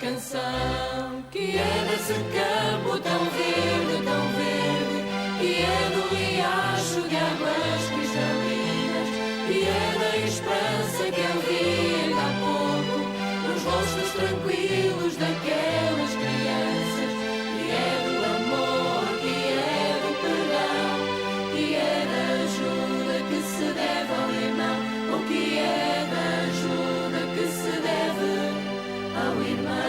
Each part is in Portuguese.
canção que é desse campo tão verde, que é do riacho de águas cristalinas, que é da esperança que eu vi ainda há pouco nos rostos tranquilos daquelas crianças, que é do amor, que é do perdão, que é da ajuda que se deve ao irmão, ou que é da ajuda que se deve ao irmão.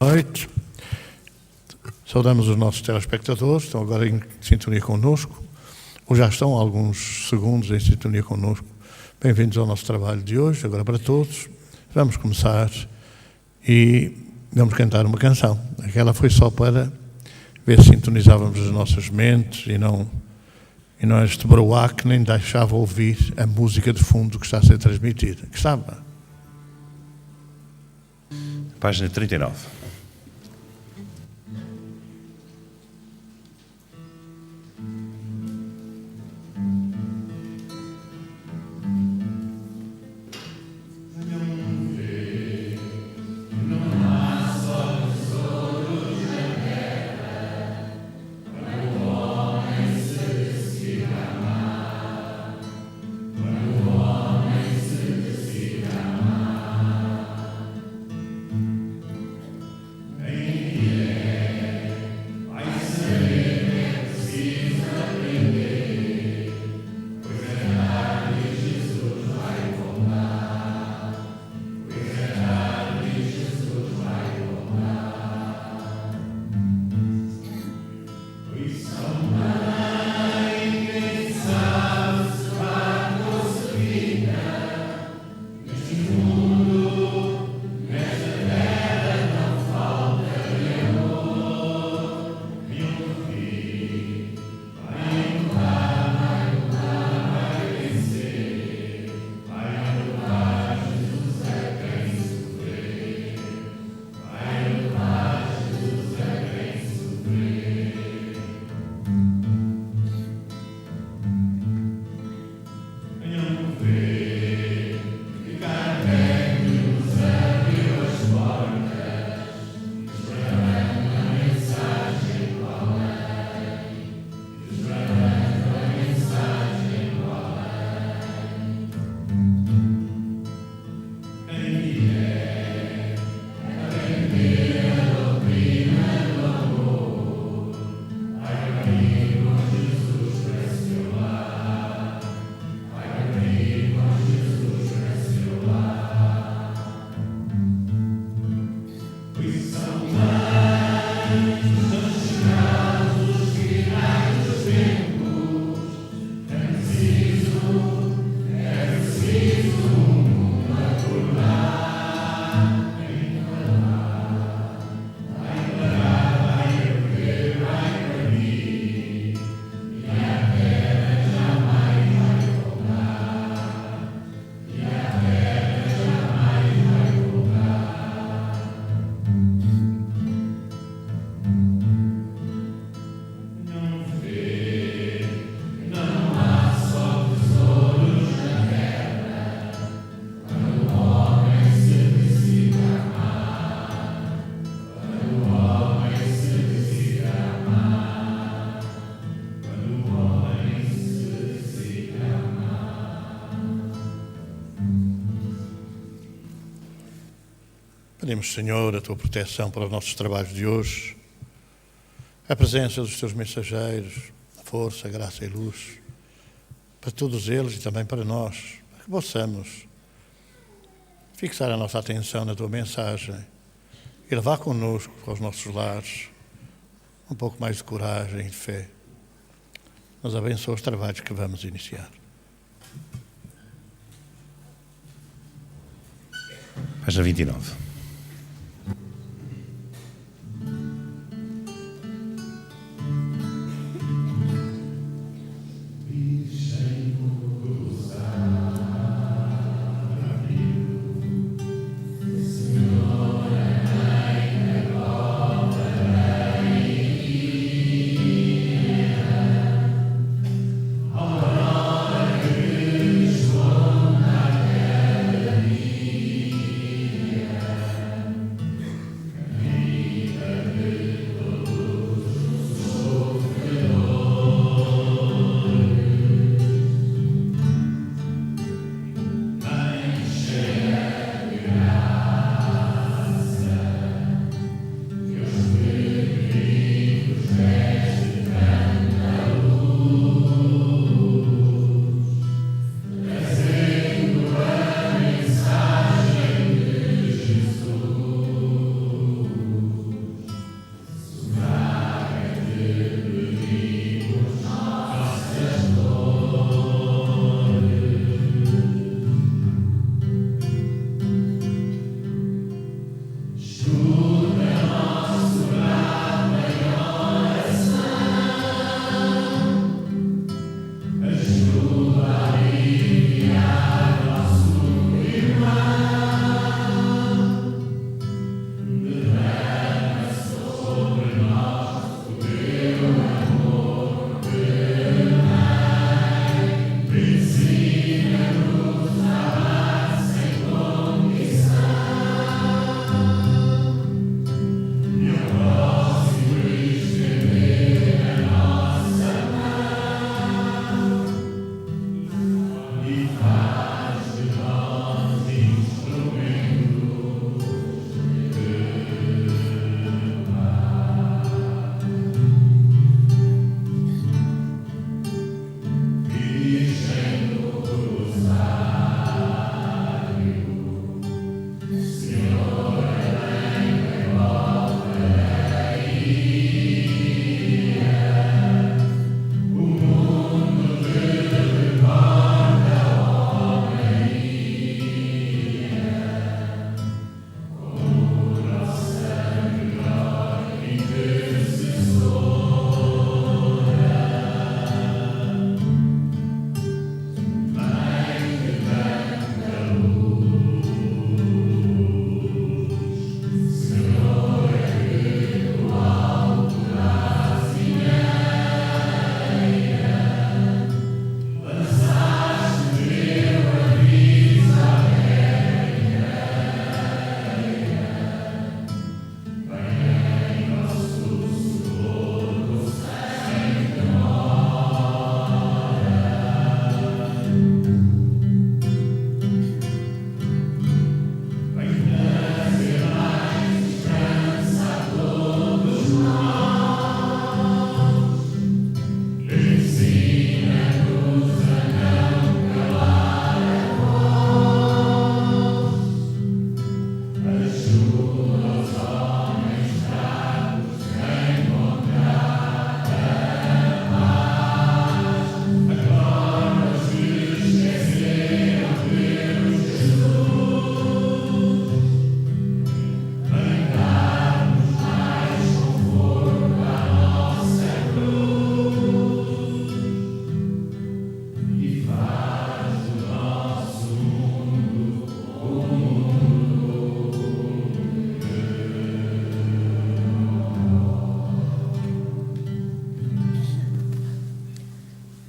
Noite. Saudamos os nossos telespectadores, estão agora em sintonia connosco, ou já estão há alguns segundos em sintonia connosco. Bem-vindos ao nosso trabalho de hoje, agora para todos. Vamos começar e vamos cantar uma canção. Aquela foi só para ver se sintonizávamos as nossas mentes e não este brouhaha que nem deixava ouvir a música de fundo que está a ser transmitida. Que estava? Página 39. Pedimos, Senhor, a Tua proteção para os nossos trabalhos de hoje, a presença dos Teus mensageiros, a força, a graça e luz, para todos eles e também para nós, para que possamos fixar a nossa atenção na Tua mensagem e levar connosco aos nossos lares um pouco mais de coragem e de fé. Nos abençoa os trabalhos que vamos iniciar. Página 29.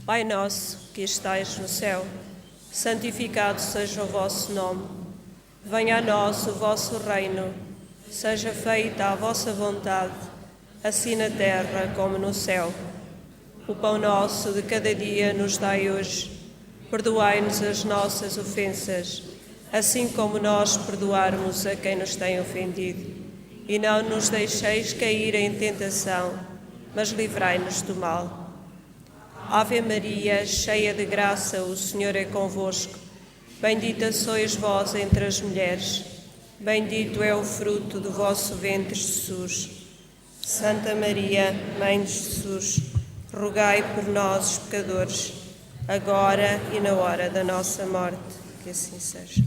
Pai nosso, que estais no céu, santificado seja o vosso nome. Venha a nós o vosso reino. Seja feita a vossa vontade, assim na terra como no céu. O pão nosso de cada dia nos dai hoje. Perdoai-nos as nossas ofensas, assim como nós perdoarmos a quem nos tem ofendido. E não nos deixeis cair em tentação, mas livrai-nos do mal. Ave Maria, cheia de graça, o Senhor é convosco. Bendita sois vós entre as mulheres. Bendito é o fruto do vosso ventre, Jesus. Santa Maria, Mãe de Jesus, rogai por nós, os pecadores, agora e na hora da nossa morte. Que assim seja.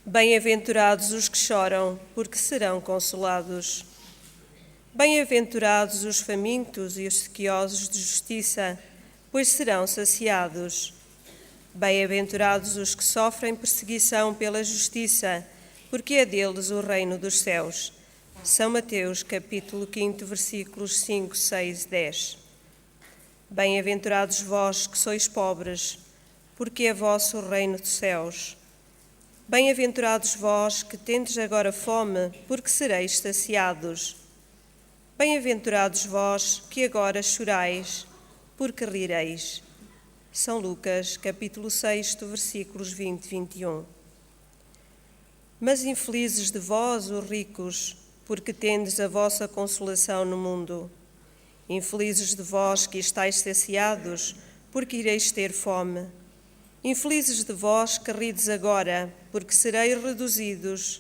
Bem-aventurados os que choram, porque serão consolados. Bem-aventurados os famintos e os sequiosos de justiça, pois serão saciados. Bem-aventurados os que sofrem perseguição pela justiça, porque é deles o reino dos céus. São Mateus, capítulo 5, versículos 5, 6 e 10. Bem-aventurados vós que sois pobres, porque é vosso o reino dos céus. Bem-aventurados vós que tendes agora fome, porque sereis saciados. Bem-aventurados vós que agora chorais, porque rireis. São Lucas, capítulo 6, versículos 20 e 21. Mas infelizes de vós, os ricos, porque tendes a vossa consolação no mundo. Infelizes de vós que estáis saciados, porque ireis ter fome. Infelizes de vós que rides agora, porque sereis reduzidos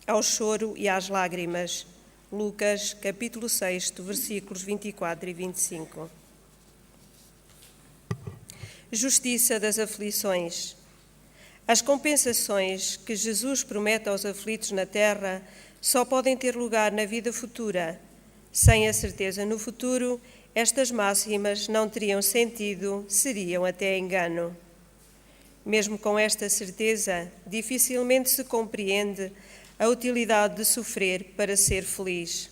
ao choro e às lágrimas. Lucas, capítulo 6, versículos 24 e 25. Justiça das aflições. As compensações que Jesus promete aos aflitos na terra só podem ter lugar na vida futura. Sem a certeza no futuro, estas máximas não teriam sentido, seriam até engano. Mesmo com esta certeza, dificilmente se compreende a utilidade de sofrer para ser feliz.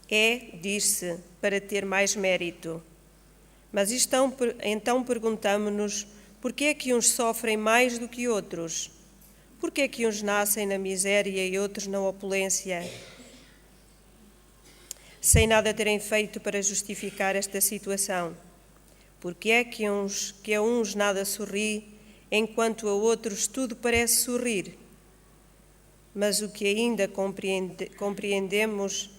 É, diz-se, para ter mais mérito. Mas então perguntamo-nos por que é que uns sofrem mais do que outros? Por que é que uns nascem na miséria e outros na opulência? Sem nada terem feito para justificar esta situação. Por que é que a uns nada sorri, enquanto a outros tudo parece sorrir? Mas o que ainda compreendemos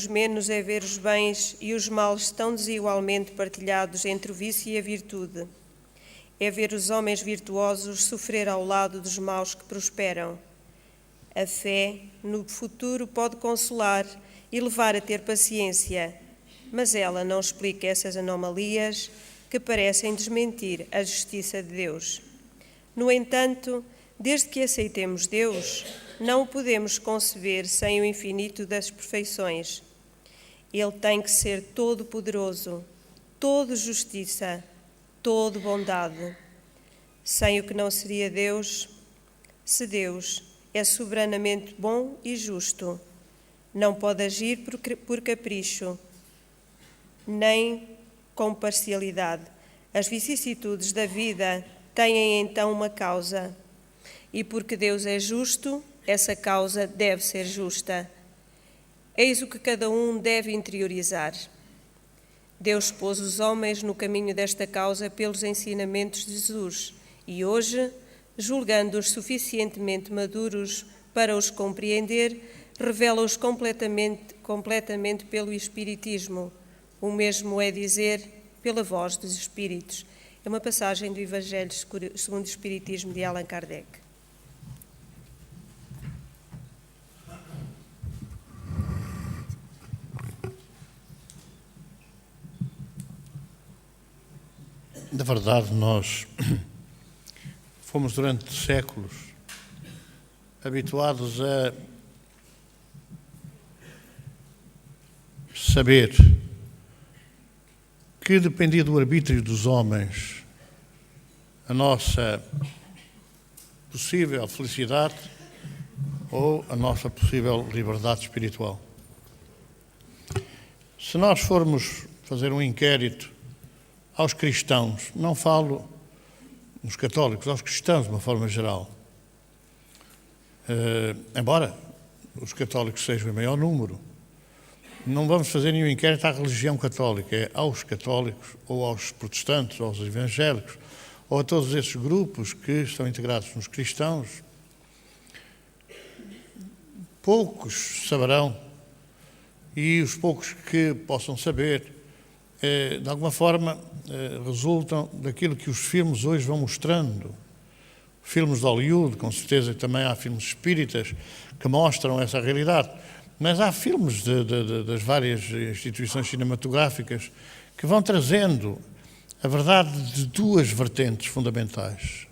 menos é ver os bens e os males tão desigualmente partilhados entre o vício e a virtude. É ver os homens virtuosos sofrer ao lado dos maus que prosperam. A fé no futuro pode consolar e levar a ter paciência, mas ela não explica essas anomalias que parecem desmentir a justiça de Deus. No entanto, desde que aceitemos Deus, não o podemos conceber sem o infinito das perfeições. Ele tem que ser todo-poderoso, todo justiça, todo bondade. Sem o que não seria Deus, se Deus é soberanamente bom e justo, não pode agir por capricho, nem com parcialidade. As vicissitudes da vida têm então uma causa. E porque Deus é justo, essa causa deve ser justa. Eis o que cada um deve interiorizar. Deus pôs os homens no caminho desta causa pelos ensinamentos de Jesus e hoje, julgando-os suficientemente maduros para os compreender, revela-os completamente pelo Espiritismo. O mesmo é dizer, pela voz dos Espíritos. É uma passagem do Evangelho segundo o Espiritismo de Allan Kardec. Na verdade, nós fomos durante séculos habituados a saber que dependia do arbítrio dos homens a nossa possível felicidade ou a nossa possível liberdade espiritual. Se nós formos fazer um inquérito aos cristãos, não falo nos católicos, aos cristãos de uma forma geral, embora os católicos sejam em maior número, não vamos fazer nenhum inquérito à religião católica, é aos católicos, ou aos protestantes, ou aos evangélicos, ou a todos esses grupos que estão integrados nos cristãos. Poucos saberão, e os poucos que possam saber, de alguma forma, resultam daquilo que os filmes hoje vão mostrando. Filmes de Hollywood, com certeza que também há filmes espíritas que mostram essa realidade, mas há filmes das várias instituições cinematográficas que vão trazendo a verdade de duas vertentes fundamentais.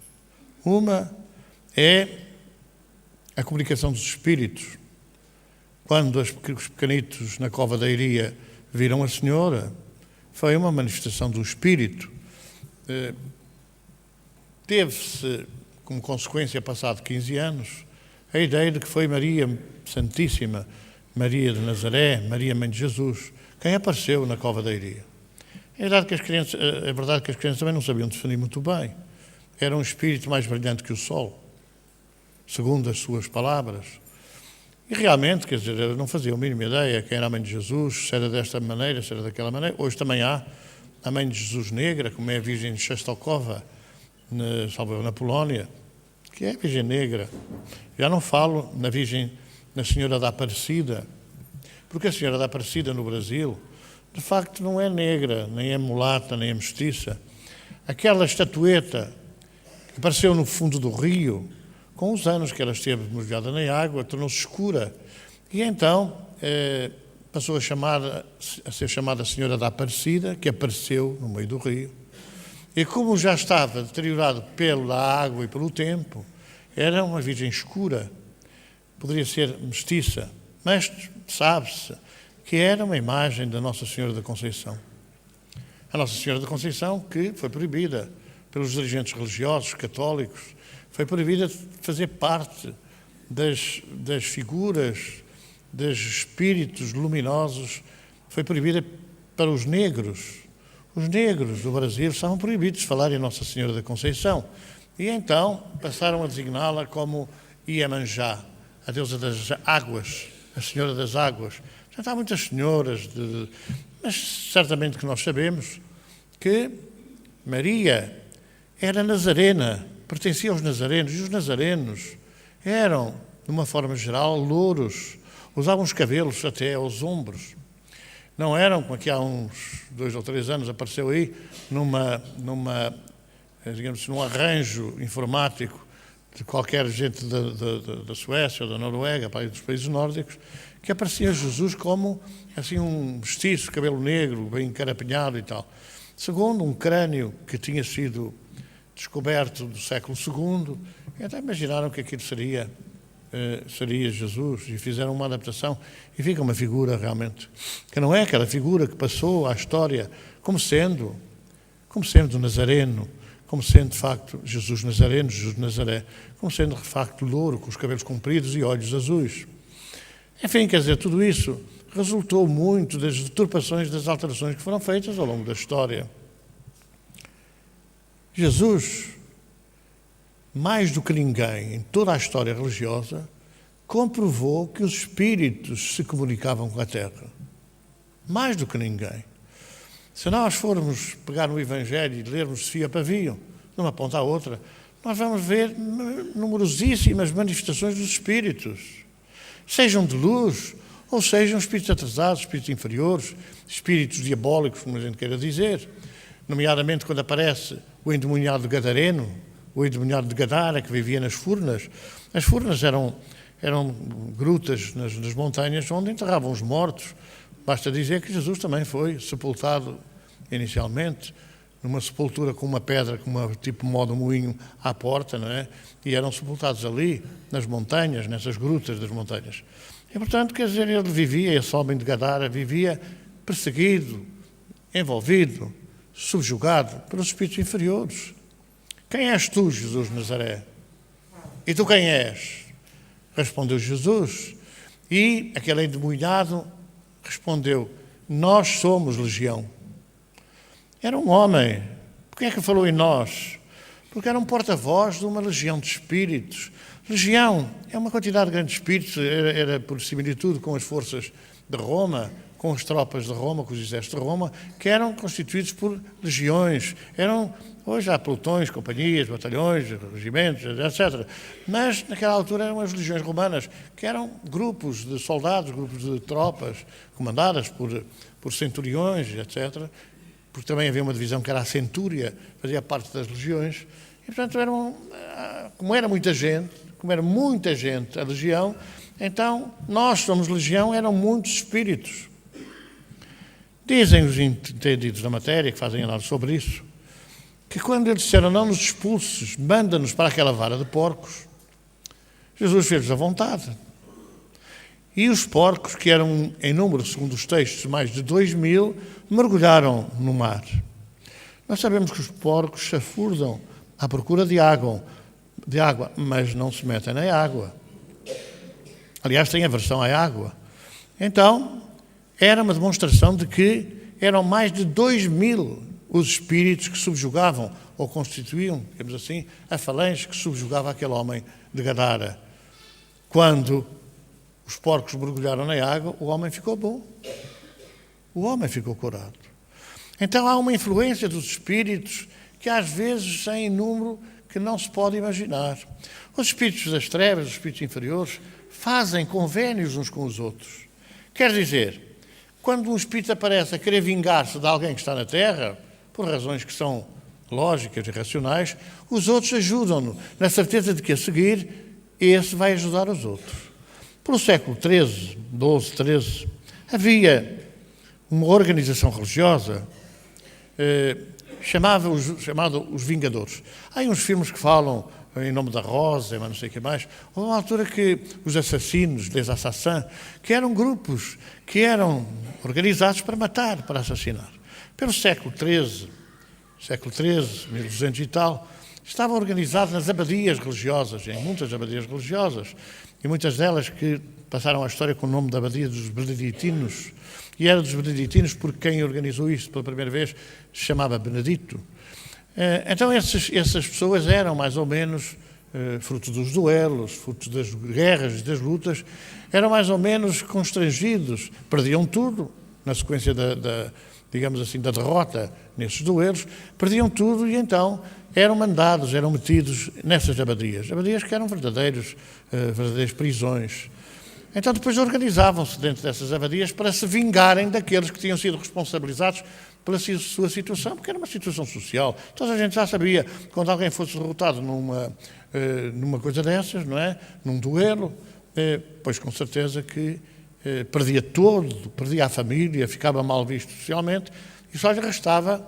Uma é a comunicação dos espíritos. Quando os pequenitos na Cova da Iria viram a Senhora, foi uma manifestação do Espírito. Teve-se, como consequência, passado 15 anos, a ideia de que foi Maria Santíssima, Maria de Nazaré, Maria Mãe de Jesus, quem apareceu na Cova da Iria. É verdade que as crianças também não sabiam definir muito bem. Era um espírito mais brilhante que o sol, segundo as suas palavras. E realmente, quer dizer, não fazia a mínima ideia quem era a Mãe de Jesus, se era desta maneira, se era daquela maneira. Hoje também há a Mãe de Jesus negra, como é a Virgem de Częstochowa, na Polónia, que é a Virgem negra. Já não falo na Senhora da Aparecida, porque a Senhora da Aparecida no Brasil, de facto, não é negra, nem é mulata, nem é mestiça. Aquela estatueta que apareceu no fundo do rio, com os anos que ela esteve mergulhada na água, tornou-se escura. E então passou a ser chamada Senhora da Aparecida, que apareceu no meio do rio. E como já estava deteriorado pela água e pelo tempo, era uma virgem escura. Poderia ser mestiça, mas sabe-se que era uma imagem da Nossa Senhora da Conceição. A Nossa Senhora da Conceição, que foi proibida pelos dirigentes religiosos católicos, foi proibida de fazer parte das figuras, dos espíritos luminosos, foi proibida para os negros. Os negros do Brasil estavam proibidos de falar em Nossa Senhora da Conceição. E então passaram a designá-la como Iemanjá, a deusa das águas, a Senhora das Águas. Já há muitas senhoras, mas certamente que nós sabemos que Maria era nazarena, pertencia aos nazarenos, e os nazarenos eram, de uma forma geral, louros, usavam os cabelos até aos ombros. Não eram, como aqui há uns 2 ou 3 anos apareceu aí, digamos, num arranjo informático de qualquer gente da Suécia ou da Noruega, dos países nórdicos, que aparecia Jesus como assim um mestiço, cabelo negro, bem encarapinhado e tal. Segundo um crânio que tinha sido descoberto do século II, e até imaginaram que aquilo seria Jesus, e fizeram uma adaptação, e fica uma figura realmente, que não é aquela figura que passou à história como sendo nazareno, como sendo de facto Jesus Nazareno, Jesus de Nazaré, como sendo de facto louro, com os cabelos compridos e olhos azuis. Enfim, quer dizer, tudo isso resultou muito das deturpações, das alterações que foram feitas ao longo da história. Jesus, mais do que ninguém em toda a história religiosa, comprovou que os espíritos se comunicavam com a Terra. Mais do que ninguém. Se nós formos pegar no Evangelho e lermos de fio a pavio, de uma ponta à outra, nós vamos ver numerosíssimas manifestações dos espíritos. Sejam de luz, ou sejam espíritos atrasados, espíritos inferiores, espíritos diabólicos, como a gente queira dizer. Nomeadamente quando aparece o endemoniado gadareno, o endemoniado de Gadara, que vivia nas furnas. As furnas eram grutas nas montanhas onde enterravam os mortos. Basta dizer que Jesus também foi sepultado inicialmente numa sepultura com uma pedra, com uma tipo modo moinho à porta, não é? E eram sepultados ali, nas montanhas, nessas grutas das montanhas. E, portanto, quer dizer, ele vivia, esse homem de Gadara, vivia perseguido, envolvido, subjugado pelos espíritos inferiores. Quem és tu, Jesus de Nazaré? E tu quem és? Respondeu Jesus. E aquele endemoniado respondeu: nós somos legião. Era um homem. Porquê é que falou em nós? Porque era um porta-voz de uma legião de espíritos. Legião é uma quantidade grande de espíritos, era por similitude com as forças de Roma, com as tropas de Roma, com os exércitos de Roma, que eram constituídos por legiões. Hoje há pelotões, companhias, batalhões, regimentos, etc. Mas, naquela altura, eram as legiões romanas, que eram grupos de soldados, grupos de tropas, comandadas por centuriões, etc. Porque também havia uma divisão que era a centúria, fazia parte das legiões. E, portanto, como era muita gente, a legião, então, nós somos legião, eram muitos espíritos. Dizem os entendidos da matéria, que fazem análise sobre isso, que quando eles disseram não nos expulses, manda-nos para aquela vara de porcos, Jesus fez-lhes a vontade. E os porcos, que eram em número, segundo os textos, mais de 2.000, mergulharam no mar. Nós sabemos que os porcos se afurdam à procura de água, mas não se metem na água. Aliás, têm aversão à água. Então, era uma demonstração de que eram mais de 2.000 os espíritos que subjugavam, ou constituíam, digamos assim, a falange que subjugava aquele homem de Gadara. Quando os porcos mergulharam na água, o homem ficou bom. O homem ficou curado. Então há uma influência dos espíritos que às vezes têm número que não se pode imaginar. Os espíritos das trevas, os espíritos inferiores, fazem convénios uns com os outros. Quer dizer, quando um espírito aparece a querer vingar-se de alguém que está na Terra, por razões que são lógicas e racionais, os outros ajudam-no, na certeza de que a seguir esse vai ajudar os outros. Pelo século XIII, XII, havia uma organização religiosa chamada os Vingadores. Há uns filmes que falam em nome da Rosa, mas não sei o que mais. Houve uma altura que os assassinos, les assassins, que eram grupos que eram organizados para matar, para assassinar. Pelo século XIII, 1200 e tal, estavam organizados nas abadias religiosas, em muitas abadias religiosas, e muitas delas que passaram à história com o nome da abadia dos Beneditinos, e era dos Beneditinos porque quem organizou isto pela primeira vez se chamava Benedito. Então essas pessoas eram mais ou menos fruto dos duelos, fruto das guerras e das lutas, eram mais ou menos constrangidos, perdiam tudo na sequência digamos assim, da derrota nesses duelos, perdiam tudo e então eram mandados, eram metidos nessas abadias que eram verdadeiras prisões. Então depois organizavam-se dentro dessas abadias para se vingarem daqueles que tinham sido responsabilizados pela sua situação, porque era uma situação social. Toda a gente já sabia, quando alguém fosse derrotado numa coisa dessas, não é? Num duelo, pois com certeza que perdia todo, perdia a família, ficava mal visto socialmente, e só lhe restava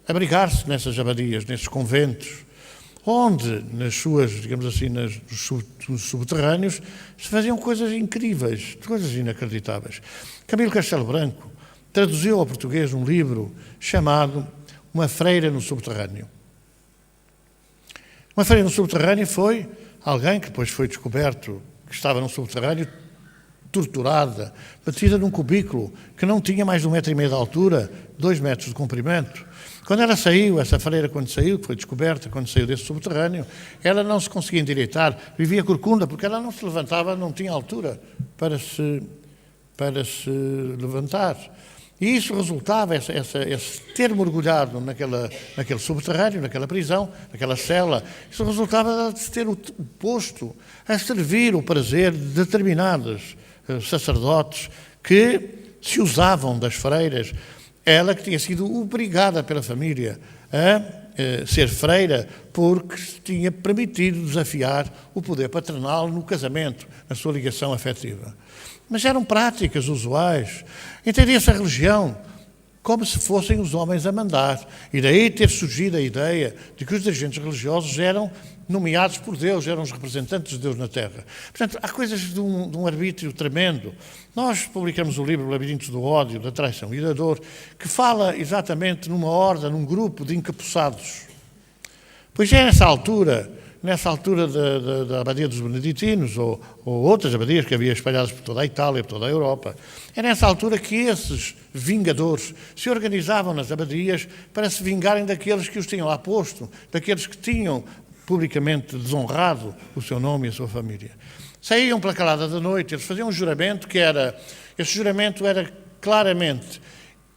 abrigar-se nessas abadias, nesses conventos, onde, nas suas, digamos assim, nos subterrâneos, se faziam coisas incríveis, coisas inacreditáveis. Camilo Castelo Branco traduziu ao português um livro chamado Uma Freira no Subterrâneo. Uma freira no subterrâneo foi alguém que depois foi descoberto que estava no subterrâneo, torturada, batida num cubículo que não tinha mais de 1,5 metro de altura, 2 metros de comprimento. Quando ela saiu, essa freira quando saiu, que foi descoberta quando saiu desse subterrâneo, ela não se conseguia endireitar, vivia corcunda, porque ela não se levantava, não tinha altura para se levantar. E isso resultava, esse ter mergulhado naquele subterrâneo, naquela prisão, naquela cela, isso resultava de ter o posto a servir o prazer de determinados sacerdotes que se usavam das freiras. Ela que tinha sido obrigada pela família a ser freira porque se tinha permitido desafiar o poder paternal no casamento, na sua ligação afetiva. Mas eram práticas usuais. Entendia-se a religião como se fossem os homens a mandar. E daí ter surgido a ideia de que os dirigentes religiosos eram nomeados por Deus, eram os representantes de Deus na Terra. Portanto, há coisas de um arbítrio tremendo. Nós publicamos o livro Labirintos do Ódio, da Traição e da Dor, que fala exatamente numa horda, num grupo de encapuçados. Pois é nessa altura, nessa altura da abadia dos beneditinos, ou outras abadias que havia espalhadas por toda a Itália, por toda a Europa, é nessa altura que esses vingadores se organizavam nas abadias para se vingarem daqueles que os tinham lá posto, daqueles que tinham publicamente desonrado o seu nome e a sua família. Saíam pela calada da noite, eles faziam um juramento esse juramento era claramente: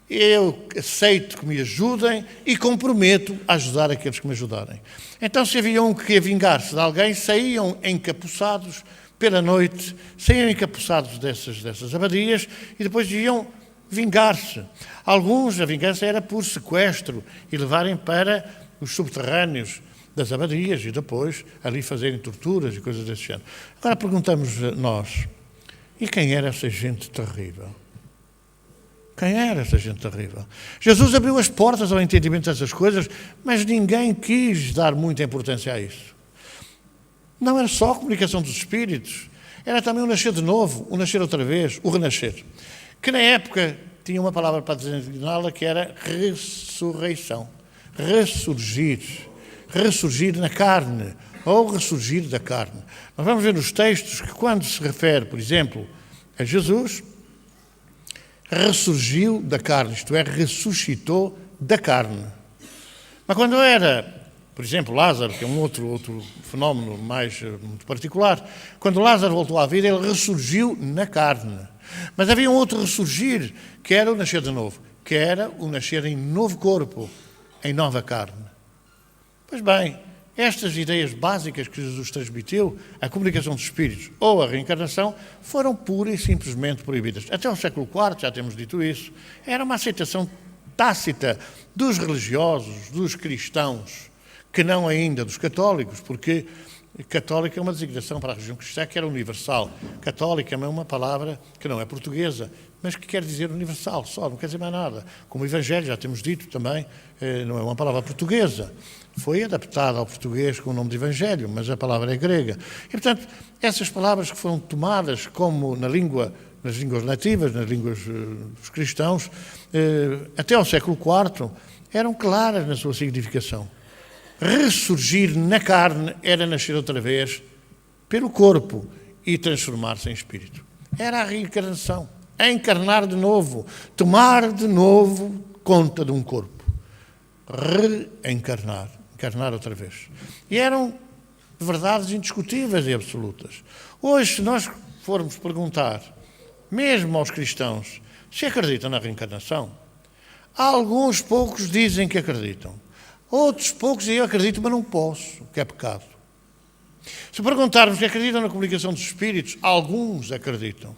eu aceito que me ajudem e comprometo a ajudar aqueles que me ajudarem. Então, se havia um que ia vingar-se de alguém, saíam encapuçados pela noite, saíam encapuçados dessas abadias e depois iam vingar-se. Alguns, a vingança era por sequestro e levarem para os subterrâneos das abadias e depois ali fazerem torturas e coisas desse género. Agora perguntamos nós, e quem era essa gente terrível? Quem era essa gente terrível? Jesus abriu as portas ao entendimento dessas coisas, mas ninguém quis dar muita importância a isso. Não era só a comunicação dos espíritos, era também o nascer de novo, o nascer outra vez, o renascer. Que na época tinha uma palavra para designá-la que era ressurreição. Ressurgir na carne, ou ressurgir da carne. Nós vamos ver nos textos que quando se refere, por exemplo, a Jesus, ressurgiu da carne, isto é, ressuscitou da carne. Mas quando era, por exemplo, Lázaro, que é um outro fenómeno muito particular, quando Lázaro voltou à vida, ele ressurgiu na carne. Mas havia um outro ressurgir, que era o nascer de novo, que era o nascer em novo corpo, em nova carne. Pois bem, estas ideias básicas que Jesus transmitiu, a comunicação dos espíritos ou a reencarnação, foram pura e simplesmente proibidas. Até o século IV, já temos dito isso, era uma aceitação tácita dos religiosos, dos cristãos, que não ainda dos católicos, porque católica é uma designação para a religião cristã que era universal. Católica é uma palavra que não é portuguesa, mas que quer dizer universal só, não quer dizer mais nada. Como Evangelho, já temos dito também, não é uma palavra portuguesa. Foi adaptada ao português com o nome de Evangelho, mas a palavra é grega. E, portanto, essas palavras que foram tomadas como nas línguas nativas, nas línguas dos cristãos, até ao século IV, eram claras na sua significação. Ressurgir na carne era nascer outra vez pelo corpo e transformar-se em espírito. Era a reencarnação. Encarnar de novo, tomar de novo conta de um corpo. Reencarnar. Encarnar outra vez. E eram verdades indiscutíveis e absolutas. Hoje, se nós formos perguntar, mesmo aos cristãos, se acreditam na reencarnação, alguns poucos dizem que acreditam. Outros poucos dizem, eu acredito, mas não posso, que é pecado. Se perguntarmos se acreditam na comunicação dos espíritos, alguns acreditam.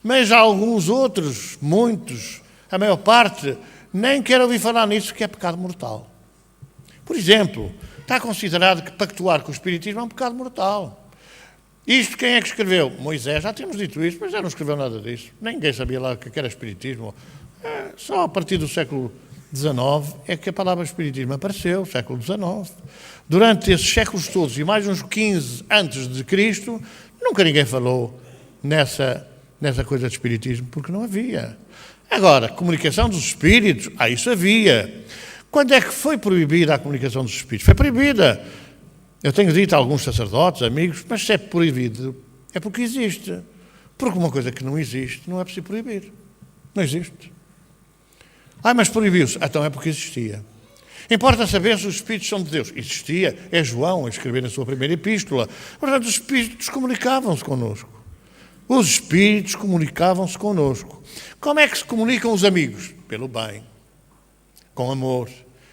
Mas alguns outros, muitos, a maior parte, nem quer ouvir falar nisso, que é pecado mortal. Por exemplo, está considerado que pactuar com o espiritismo é um pecado mortal. Isto quem é que escreveu? Moisés, já temos dito isso, mas já não escreveu nada disso. Ninguém sabia lá o que era espiritismo. Só a partir do século XIX é que a palavra espiritismo apareceu, século XIX. Durante esses séculos todos, e mais uns 15 antes de Cristo, nunca ninguém falou nessa coisa de espiritismo, porque não havia. Agora, comunicação dos espíritos, isso havia. Quando é que foi proibida a comunicação dos espíritos? Foi proibida. Eu tenho dito a alguns sacerdotes, amigos, mas se é proibido, é porque existe. Porque uma coisa que não existe, não é preciso proibir. Não existe. Mas proibiu-se. Então é porque existia. Importa saber se os espíritos são de Deus. Existia. É João a escrever na sua primeira epístola. Portanto, os espíritos comunicavam-se connosco. Os espíritos comunicavam-se connosco. Como é que se comunicam os amigos? Pelo bem. Com amor.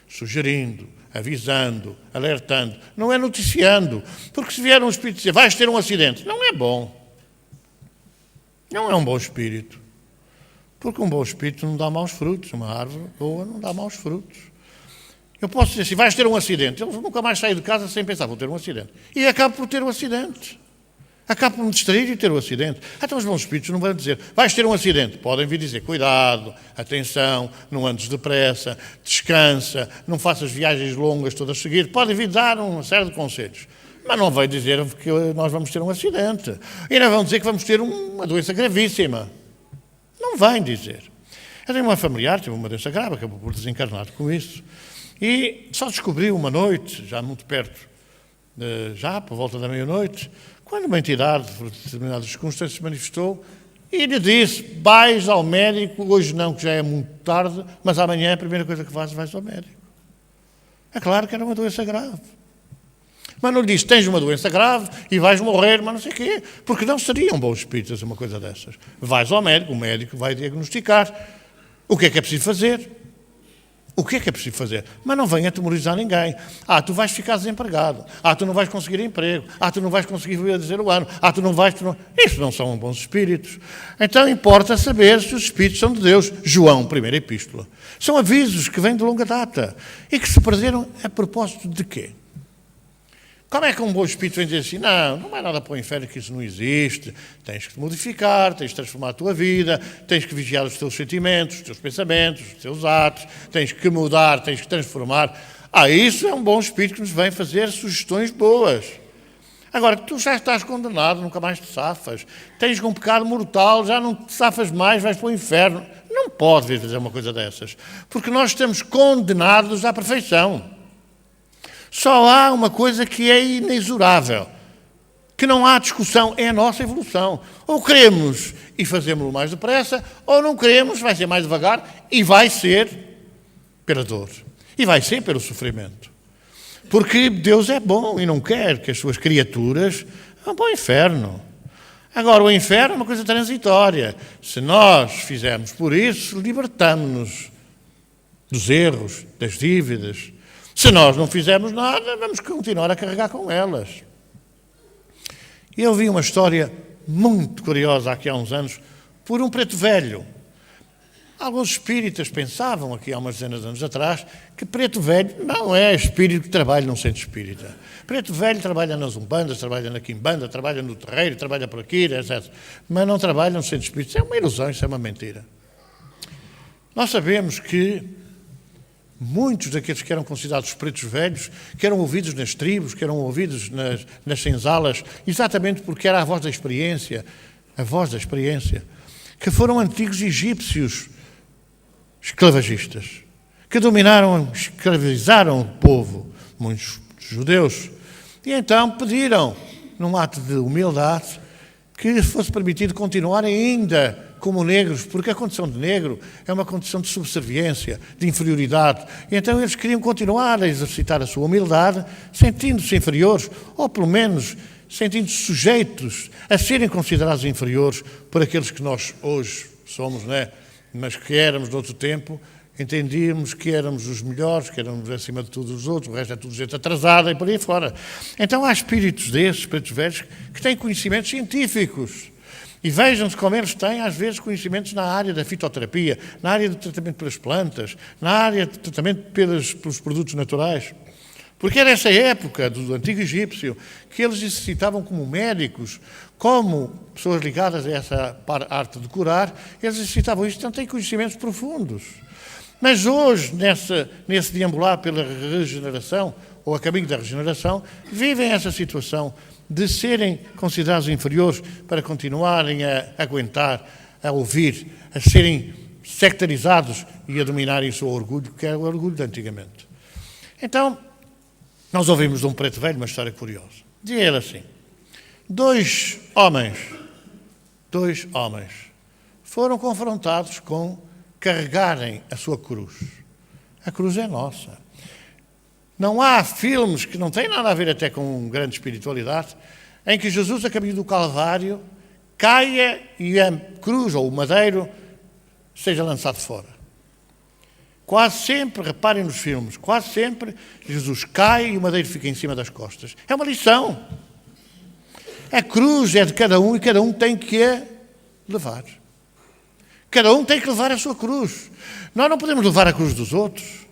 Sugerindo. Avisando. Alertando. Não é noticiando. Porque se vier um espírito dizer, vais ter um acidente. Não é bom. Não é um bom espírito. Porque um bom espírito não dá maus frutos. Uma árvore boa não dá maus frutos. Eu posso dizer assim, vais ter um acidente. Eu nunca mais saio de casa sem pensar, vou ter um acidente. E acabo por ter um acidente. Acabo por me distrair e ter um acidente. Então os bons espíritos não vão dizer, vais ter um acidente. Podem vir dizer, cuidado, atenção, não andes depressa, descansa, não faças viagens longas todas seguidas. Podem vir dar uma série de conselhos. Mas não vai dizer que nós vamos ter um acidente. E não vão dizer que vamos ter uma doença gravíssima. Não vêm dizer. Eu tenho uma familiar, teve uma doença grave, acabou por desencarnar com isso. E só descobriu uma noite, já muito perto já por volta da meia-noite, quando uma entidade, por determinadas circunstâncias, se manifestou e lhe disse: vais ao médico, hoje não, que já é muito tarde, mas amanhã a primeira coisa que fazes, vais ao médico. É claro que era uma doença grave. Mas não lhe disse: tens uma doença grave e vais morrer, mas não sei o quê, porque não seria um bom espírito uma coisa dessas. Vais ao médico, o médico vai diagnosticar o que é preciso fazer. O que é preciso fazer? Mas não venha atemorizar ninguém. Tu vais ficar desempregado. Tu não vais conseguir emprego. Tu não vais conseguir dizer o ano. Tu não vais... Isso não são bons espíritos. Então importa saber se os espíritos são de Deus. João, primeira epístola. São avisos que vêm de longa data e que se perderam a propósito de quê? Como é que um bom espírito vem dizer assim: não vai nada para o inferno, que isso não existe, tens que te modificar, tens que transformar a tua vida, tens que vigiar os teus sentimentos, os teus pensamentos, os teus atos, tens que mudar, tens que transformar. Isso é um bom espírito que nos vem fazer sugestões boas. Agora, tu já estás condenado, nunca mais te safas, tens um pecado mortal, já não te safas mais, vais para o inferno. Não pode vir fazer uma coisa dessas, porque nós estamos condenados à perfeição. Só há uma coisa que é inexorável, que não há discussão, é a nossa evolução. Ou queremos e fazemos-lo mais depressa, ou não queremos, vai ser mais devagar e vai ser pela dor. E vai ser pelo sofrimento. Porque Deus é bom e não quer que as suas criaturas vão para o inferno. Agora, o inferno é uma coisa transitória. Se nós fizermos por isso, libertamos-nos dos erros, das dívidas. Se nós não fizermos nada, vamos continuar a carregar com elas. Eu vi uma história muito curiosa aqui há uns anos, por um preto velho. Alguns espíritas pensavam, aqui há umas dezenas de anos atrás, que preto velho não é espírito que trabalha num centro espírita. Preto velho trabalha nas umbandas, trabalha na quimbanda, trabalha no terreiro, trabalha por aqui, etc. Mas não trabalha no centro espírita. Isso é uma ilusão, isso é uma mentira. Nós sabemos que muitos daqueles que eram considerados pretos velhos, que eram ouvidos nas tribos, que eram ouvidos nas senzalas, exatamente porque era a voz da experiência, que foram antigos egípcios esclavagistas, que dominaram, escravizaram o povo, muitos judeus, e então pediram, num ato de humildade, que lhes fosse permitido continuar ainda como negros, porque a condição de negro é uma condição de subserviência, de inferioridade. E então eles queriam continuar a exercitar a sua humildade, sentindo-se inferiores, ou pelo menos sentindo-se sujeitos a serem considerados inferiores por aqueles que nós hoje somos, não é? Mas que éramos de outro tempo, entendíamos que éramos os melhores, que éramos acima de tudo os outros, o resto é tudo gente atrasada e por aí fora. Então há espíritos desses, pretos velhos, que têm conhecimentos científicos. E vejam-se como eles têm, às vezes, conhecimentos na área da fitoterapia, na área do tratamento pelas plantas, na área do tratamento pelos produtos naturais. Porque era essa época do antigo egípcio que eles necessitavam como médicos, como pessoas ligadas a essa arte de curar, eles necessitavam isto, então têm conhecimentos profundos. Mas hoje, nesse deambular pela regeneração, ou a caminho da regeneração, vivem essa situação de serem considerados inferiores para continuarem a aguentar, a ouvir, a serem sectarizados e a dominarem o seu orgulho, que era o orgulho de antigamente. Então, nós ouvimos de um preto velho uma história curiosa. Dizia ele assim: dois homens foram confrontados com carregarem a sua cruz. A cruz é nossa. Não há filmes que não têm nada a ver até com grande espiritualidade, em que Jesus, a caminho do Calvário, caia e a cruz ou o madeiro seja lançado fora. Quase sempre, reparem nos filmes, quase sempre Jesus cai e o madeiro fica em cima das costas. É uma lição. A cruz é de cada um e cada um tem que a levar. Cada um tem que levar a sua cruz. Nós não podemos levar a cruz dos outros.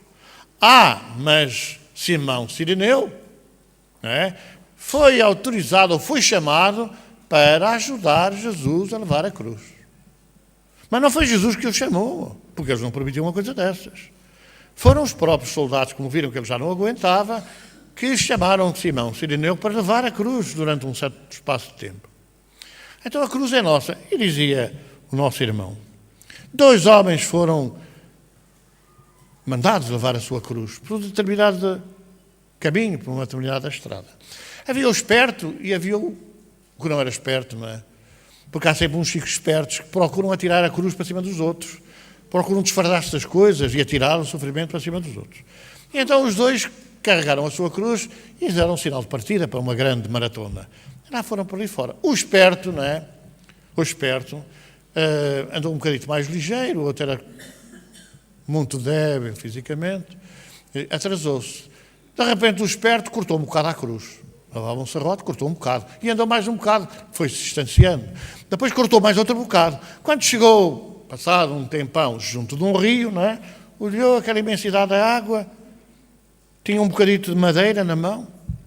Mas Simão Cirineu, foi autorizado ou foi chamado para ajudar Jesus a levar a cruz. Mas não foi Jesus que o chamou, porque eles não permitiam uma coisa dessas. Foram os próprios soldados, como viram que ele já não aguentava, que chamaram Simão Cirineu para levar a cruz durante um certo espaço de tempo. Então a cruz é nossa. E dizia o nosso irmão: dois homens foram mandados levar a sua cruz por determinada caminho por uma determinada estrada. Havia o esperto e havia o que não era esperto, não é? Porque há sempre uns chicos espertos que procuram atirar a cruz para cima dos outros, procuram disfarçar-se das coisas e atirar o sofrimento para cima dos outros. E então os dois carregaram a sua cruz e fizeram um sinal de partida para uma grande maratona. Lá foram por aí fora. O esperto, não é? O esperto andou um bocadinho mais ligeiro, o outro era muito débil fisicamente, atrasou-se. De repente o esperto cortou um bocado a cruz. Levava um serrote, cortou um bocado. E andou mais um bocado, foi-se distanciando. Depois cortou mais outro bocado. Quando chegou, passado um tempão, junto de um rio, não é? Olhou aquela imensidade da água, tinha um bocadito de madeira na mão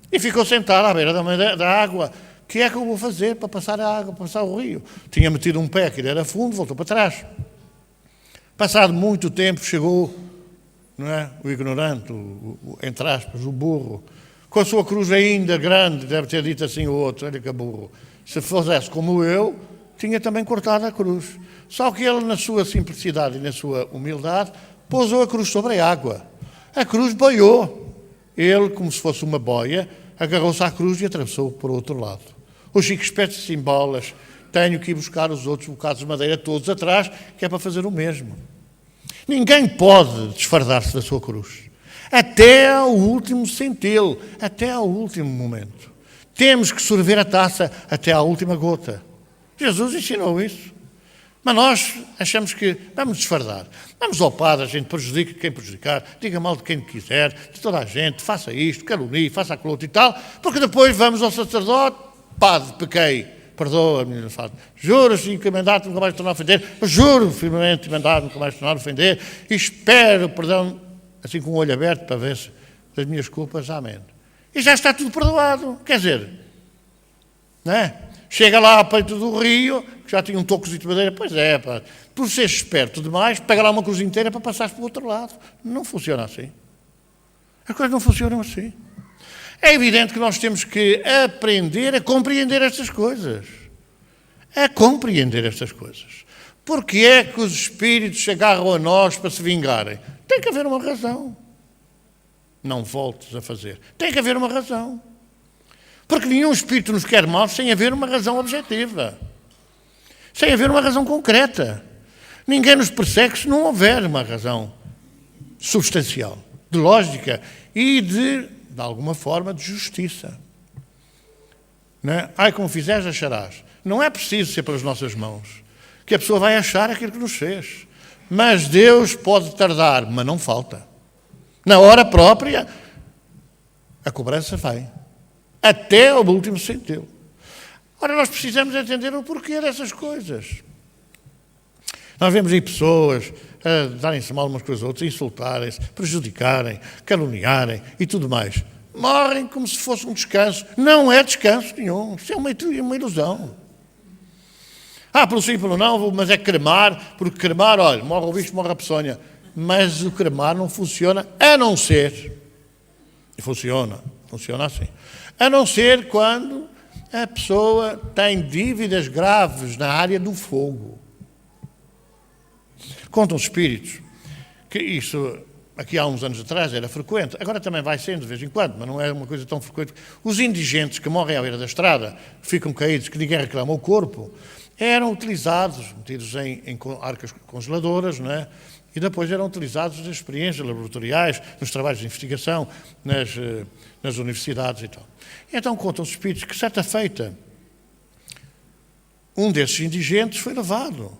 e ficou sentado à beira da água. O que é que eu vou fazer para passar a água, para passar o rio? Tinha metido um pé que ele era fundo, voltou para trás. Passado muito tempo, chegou, não é? O ignorante, entre aspas, o burro, com a sua cruz ainda grande, deve ter dito assim o outro, olha que burro, se fizesse como eu, tinha também cortado a cruz. Só que ele, na sua simplicidade e na sua humildade, pousou a cruz sobre a água. A cruz boiou. Ele, como se fosse uma boia, agarrou-se à cruz e atravessou por outro lado. Os chicos espertos assim, bolas, tenho que ir buscar os outros bocados de madeira todos atrás, que é para fazer o mesmo. Ninguém pode desfardar-se da sua cruz. Até ao último centelo, até ao último momento. Temos que sorver a taça até à última gota. Jesus ensinou isso. Mas nós achamos que vamos desfardar. Vamos ao padre, a gente prejudica quem prejudicar, diga mal de quem quiser, de toda a gente, faça isto, calunie, faça aquilo outro e tal, porque depois vamos ao sacerdote, padre, pequei, perdoa-me, juro-se encomendar-te nunca mais tornar a ofender, juro firmemente encomendar-me nunca mais tornar a ofender, e espero perdão, assim com o olho aberto para ver se das minhas culpas, amém. E já está tudo perdoado, quer dizer, não é? Chega lá ao peito do rio, que já tinha um tocozinho de madeira, pois é, pá, por ser esperto demais, pega lá uma cruz inteira para passar para o outro lado. Não funciona assim. As coisas não funcionam assim. É evidente que nós temos que aprender a compreender estas coisas. A compreender estas coisas. Porque é que os espíritos se agarram a nós para se vingarem? Tem que haver uma razão. Não voltes a fazer. Tem que haver uma razão. Porque nenhum espírito nos quer mal sem haver uma razão objetiva. Sem haver uma razão concreta. Ninguém nos persegue se não houver uma razão substancial, de lógica e de alguma forma, de justiça. Não é? Ai, como fizeres, acharás. Não é preciso ser pelas nossas mãos, que a pessoa vai achar aquilo que nos fez. Mas Deus pode tardar, mas não falta. Na hora própria, a cobrança vai. Até ao último centelo. Ora, nós precisamos entender o porquê dessas coisas. Nós vemos aí pessoas a darem-se mal umas com as outras, insultarem-se, prejudicarem, caluniarem e tudo mais. Morrem como se fosse um descanso. Não é descanso nenhum. Isso é uma ilusão. Pelo sim, pelo não, mas é cremar, porque cremar, olha, morre o bicho, morre a peçonha. Mas o cremar não funciona, a não ser... Funciona assim. A não ser quando a pessoa tem dívidas graves na área do fogo. Contam os espíritos que isso, aqui há uns anos atrás, era frequente. Agora também vai sendo de vez em quando, mas não é uma coisa tão frequente. Os indigentes que morrem à beira da estrada, ficam caídos, que ninguém reclama o corpo, eram utilizados, metidos em arcas congeladoras, não é? E depois eram utilizados nas experiências laboratoriais, nos trabalhos de investigação, nas universidades e tal. E então contam os espíritos que, certa feita, um desses indigentes foi levado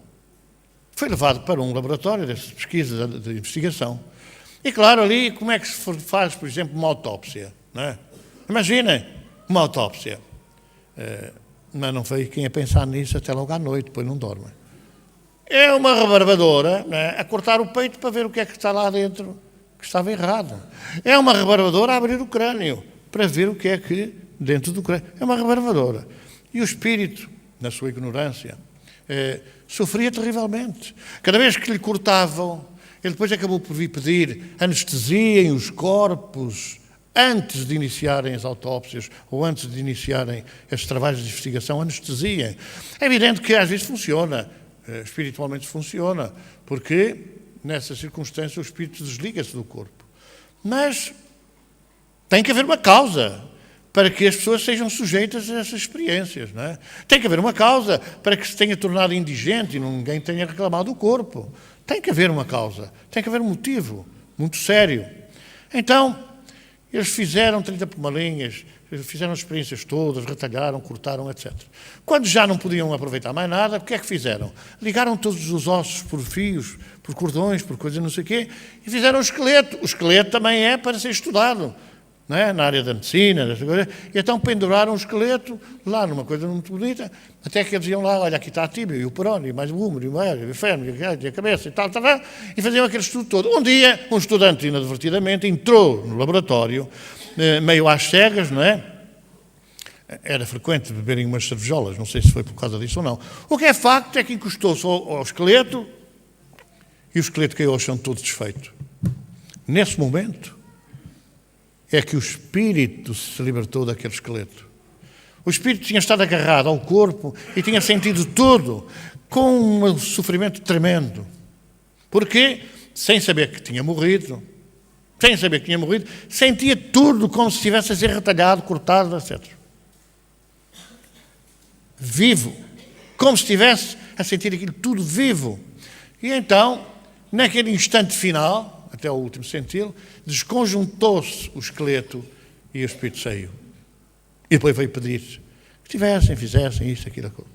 para um laboratório de pesquisa, de investigação. E claro, ali, como é que se faz, por exemplo, uma autópsia? Não é? Imaginem, uma autópsia. Mas não foi quem a pensar nisso até logo à noite, depois não dorme. É uma rebarbadora, não é? A cortar o peito para ver o que é que está lá dentro, que estava errado. É uma rebarbadora a abrir o crânio, para ver o que é que dentro do crânio. É uma rebarbadora. E o espírito, na sua ignorância, sofria terrivelmente. Cada vez que lhe cortavam, ele depois acabou por vir pedir anestesiem os corpos antes de iniciarem as autópsias ou antes de iniciarem estes trabalhos de investigação, anestesiem. É evidente que às vezes funciona, espiritualmente funciona, porque nessa circunstância o espírito desliga-se do corpo. Mas Tem que haver uma causa para que as pessoas sejam sujeitas a essas experiências, não é? Tem que haver uma causa para que se tenha tornado indigente e ninguém tenha reclamado do corpo. Tem que haver uma causa, tem que haver um motivo muito sério. Então, eles fizeram 30 pomalinhas, fizeram as experiências todas, retalharam, cortaram, etc. Quando já não podiam aproveitar mais nada, o que é que fizeram? Ligaram todos os ossos por fios, por cordões, por coisas não sei o quê, e fizeram o esqueleto. O esqueleto também é para ser estudado, não é? Na área da medicina, e então penduraram o esqueleto lá numa coisa muito bonita, até que eles iam lá, olha, aqui está a tíbia, e o perónio, e mais o húmero, e o fêmur, e a cabeça, e tal, e faziam aquele estudo todo. Um dia, um estudante, inadvertidamente, entrou no laboratório, meio às cegas, não é? Era frequente beberem umas cervejolas, não sei se foi por causa disso ou não. O que é facto é que encostou-se ao esqueleto, e o esqueleto caiu ao chão todo desfeito. Nesse momento, é que o espírito se libertou daquele esqueleto. O espírito tinha estado agarrado ao corpo e tinha sentido tudo com um sofrimento tremendo. Porque, sem saber que tinha morrido, sentia tudo como se estivesse a ser retalhado, cortado, etc. Vivo. Como se estivesse a sentir aquilo tudo vivo. E então, naquele instante final, até o último centímetro, desconjuntou-se o esqueleto e o espírito saiu. E depois veio pedir que fizessem isto, aquilo, aquilo.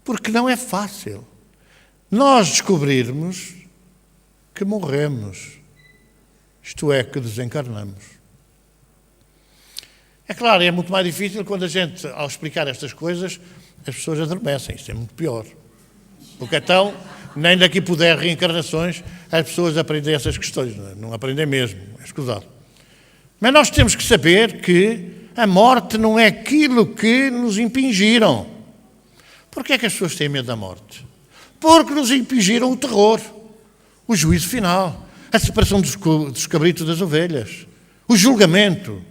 Porque não é fácil nós descobrirmos que morremos, isto é, que desencarnamos. É claro, é muito mais difícil quando a gente, ao explicar estas coisas, as pessoas adormecem, isso é muito pior. Porque então, nem daqui por 10 reencarnações, as pessoas aprendem essas questões, não aprendem mesmo, é escusado. Mas nós temos que saber que a morte não é aquilo que nos impingiram. Porquê é que as pessoas têm medo da morte? Porque nos impingiram o terror, o juízo final, a separação dos cabritos das ovelhas, o julgamento.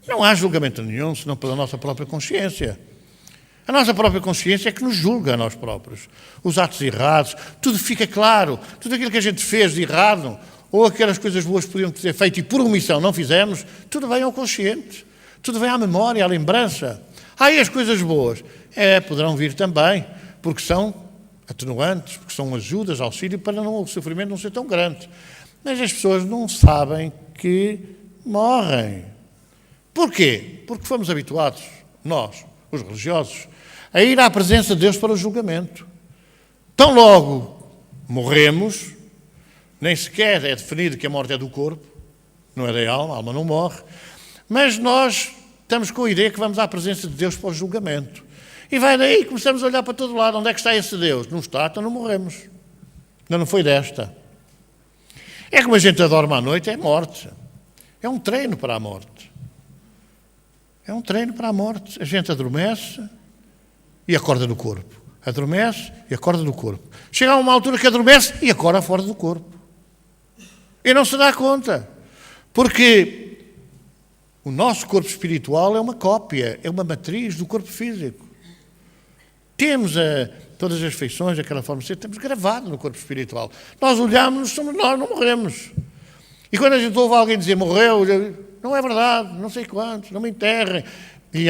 Não há julgamento nenhum, senão pela nossa própria consciência. A nossa própria consciência é que nos julga a nós próprios. Os atos errados, tudo fica claro. Tudo aquilo que a gente fez de errado, ou aquelas coisas boas que podiam ter feito e por omissão não fizemos, tudo vem ao consciente. Tudo vem à memória, à lembrança. E as coisas boas? Poderão vir também, porque são atenuantes, porque são ajudas, auxílio, para o sofrimento não ser tão grande. Mas as pessoas não sabem que morrem. Porquê? Porque fomos habituados, nós, os religiosos, a ir à presença de Deus para o julgamento. Tão logo morremos, nem sequer é definido que a morte é do corpo, não é da alma, a alma não morre, mas nós estamos com a ideia que vamos à presença de Deus para o julgamento. E vai daí, começamos a olhar para todo lado, onde é que está esse Deus? Não está, então não morremos. Ainda não foi desta. É como a gente adorme à noite, é morte. É um treino para a morte. É um treino para a morte. A gente adormece e acorda no corpo. Adormece e acorda no corpo. Chega a uma altura que adormece e acorda fora do corpo. E não se dá conta. Porque o nosso corpo espiritual é uma cópia, é uma matriz do corpo físico. Temos todas as feições daquela forma de ser, temos gravado no corpo espiritual. Nós olhamos, somos nós, não morremos. E quando a gente ouve alguém dizer morreu, não é verdade, não sei quantos, não me enterrem. E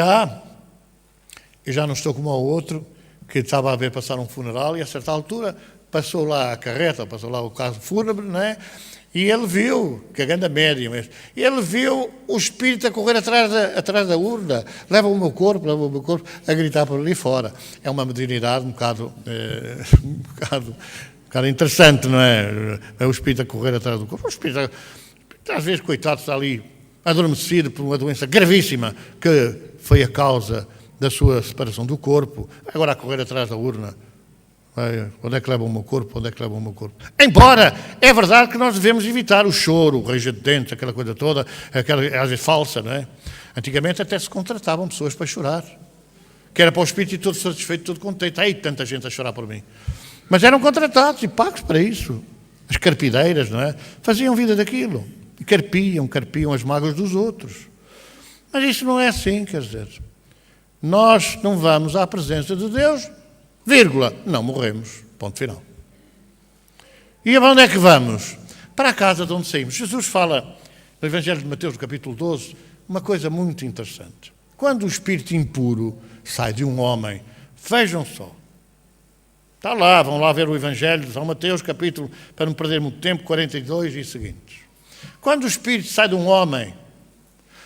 eu já não estou como ao outro, que estava a ver passar um funeral e a certa altura passou lá a carreta, passou lá o carro fúnebre, não é? E ele viu, que a grande médium, ele viu o espírito a correr atrás da urna, leva o meu corpo, a gritar por ali fora. É uma mediunidade um bocado interessante, não é? É o espírito a correr atrás do corpo. O espírito, às vezes, coitado, está ali adormecido por uma doença gravíssima que foi a causa da sua separação do corpo, agora a correr atrás da urna. Onde é que leva o meu corpo? Onde é que leva o meu corpo? Embora é verdade que nós devemos evitar o choro, o ranger de dentes, aquela coisa toda, aquela às vezes falsa, não é? Antigamente até se contratavam pessoas para chorar, que era para o espírito e todo satisfeito, todo contente. Aí tanta gente a chorar por mim. Mas eram contratados e pagos para isso. As carpideiras, não é? Faziam vida daquilo. E carpiam as mágoas dos outros. Mas isso não é assim, quer dizer. Nós não vamos à presença de Deus, vírgula, não morremos, ponto final. E para onde é que vamos? Para a casa de onde saímos. Jesus fala no Evangelho de Mateus, no capítulo 12, uma coisa muito interessante. Quando o espírito impuro sai de um homem, vejam só, está lá, vão lá ver o Evangelho de São Mateus, capítulo, para não perder muito tempo, 42 e seguintes. Quando o espírito sai de um homem,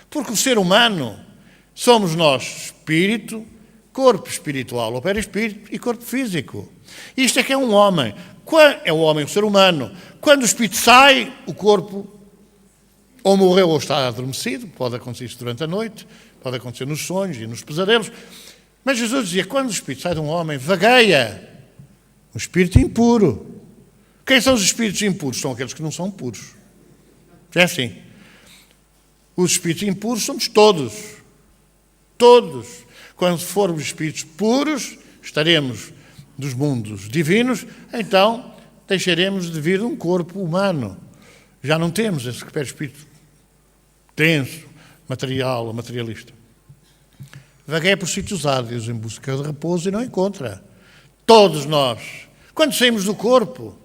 porque o ser humano somos nós, espírito, corpo espiritual, ou perispírito, e corpo físico. Isto é que é um homem. É o homem, o ser humano. Quando o espírito sai, o corpo ou morreu ou está adormecido, pode acontecer isso durante a noite, pode acontecer nos sonhos e nos pesadelos. Mas Jesus dizia, quando o espírito sai de um homem, vagueia um espírito impuro. Quem são os espíritos impuros? São aqueles que não são puros. É assim. Os espíritos impuros somos todos. Todos. Quando formos espíritos puros, estaremos dos mundos divinos, então deixaremos de vir de um corpo humano. Já não temos esse espírito tenso, material ou materialista. Vagueia por sítios áridos em busca de repouso e não encontra. Todos nós, quando saímos do corpo,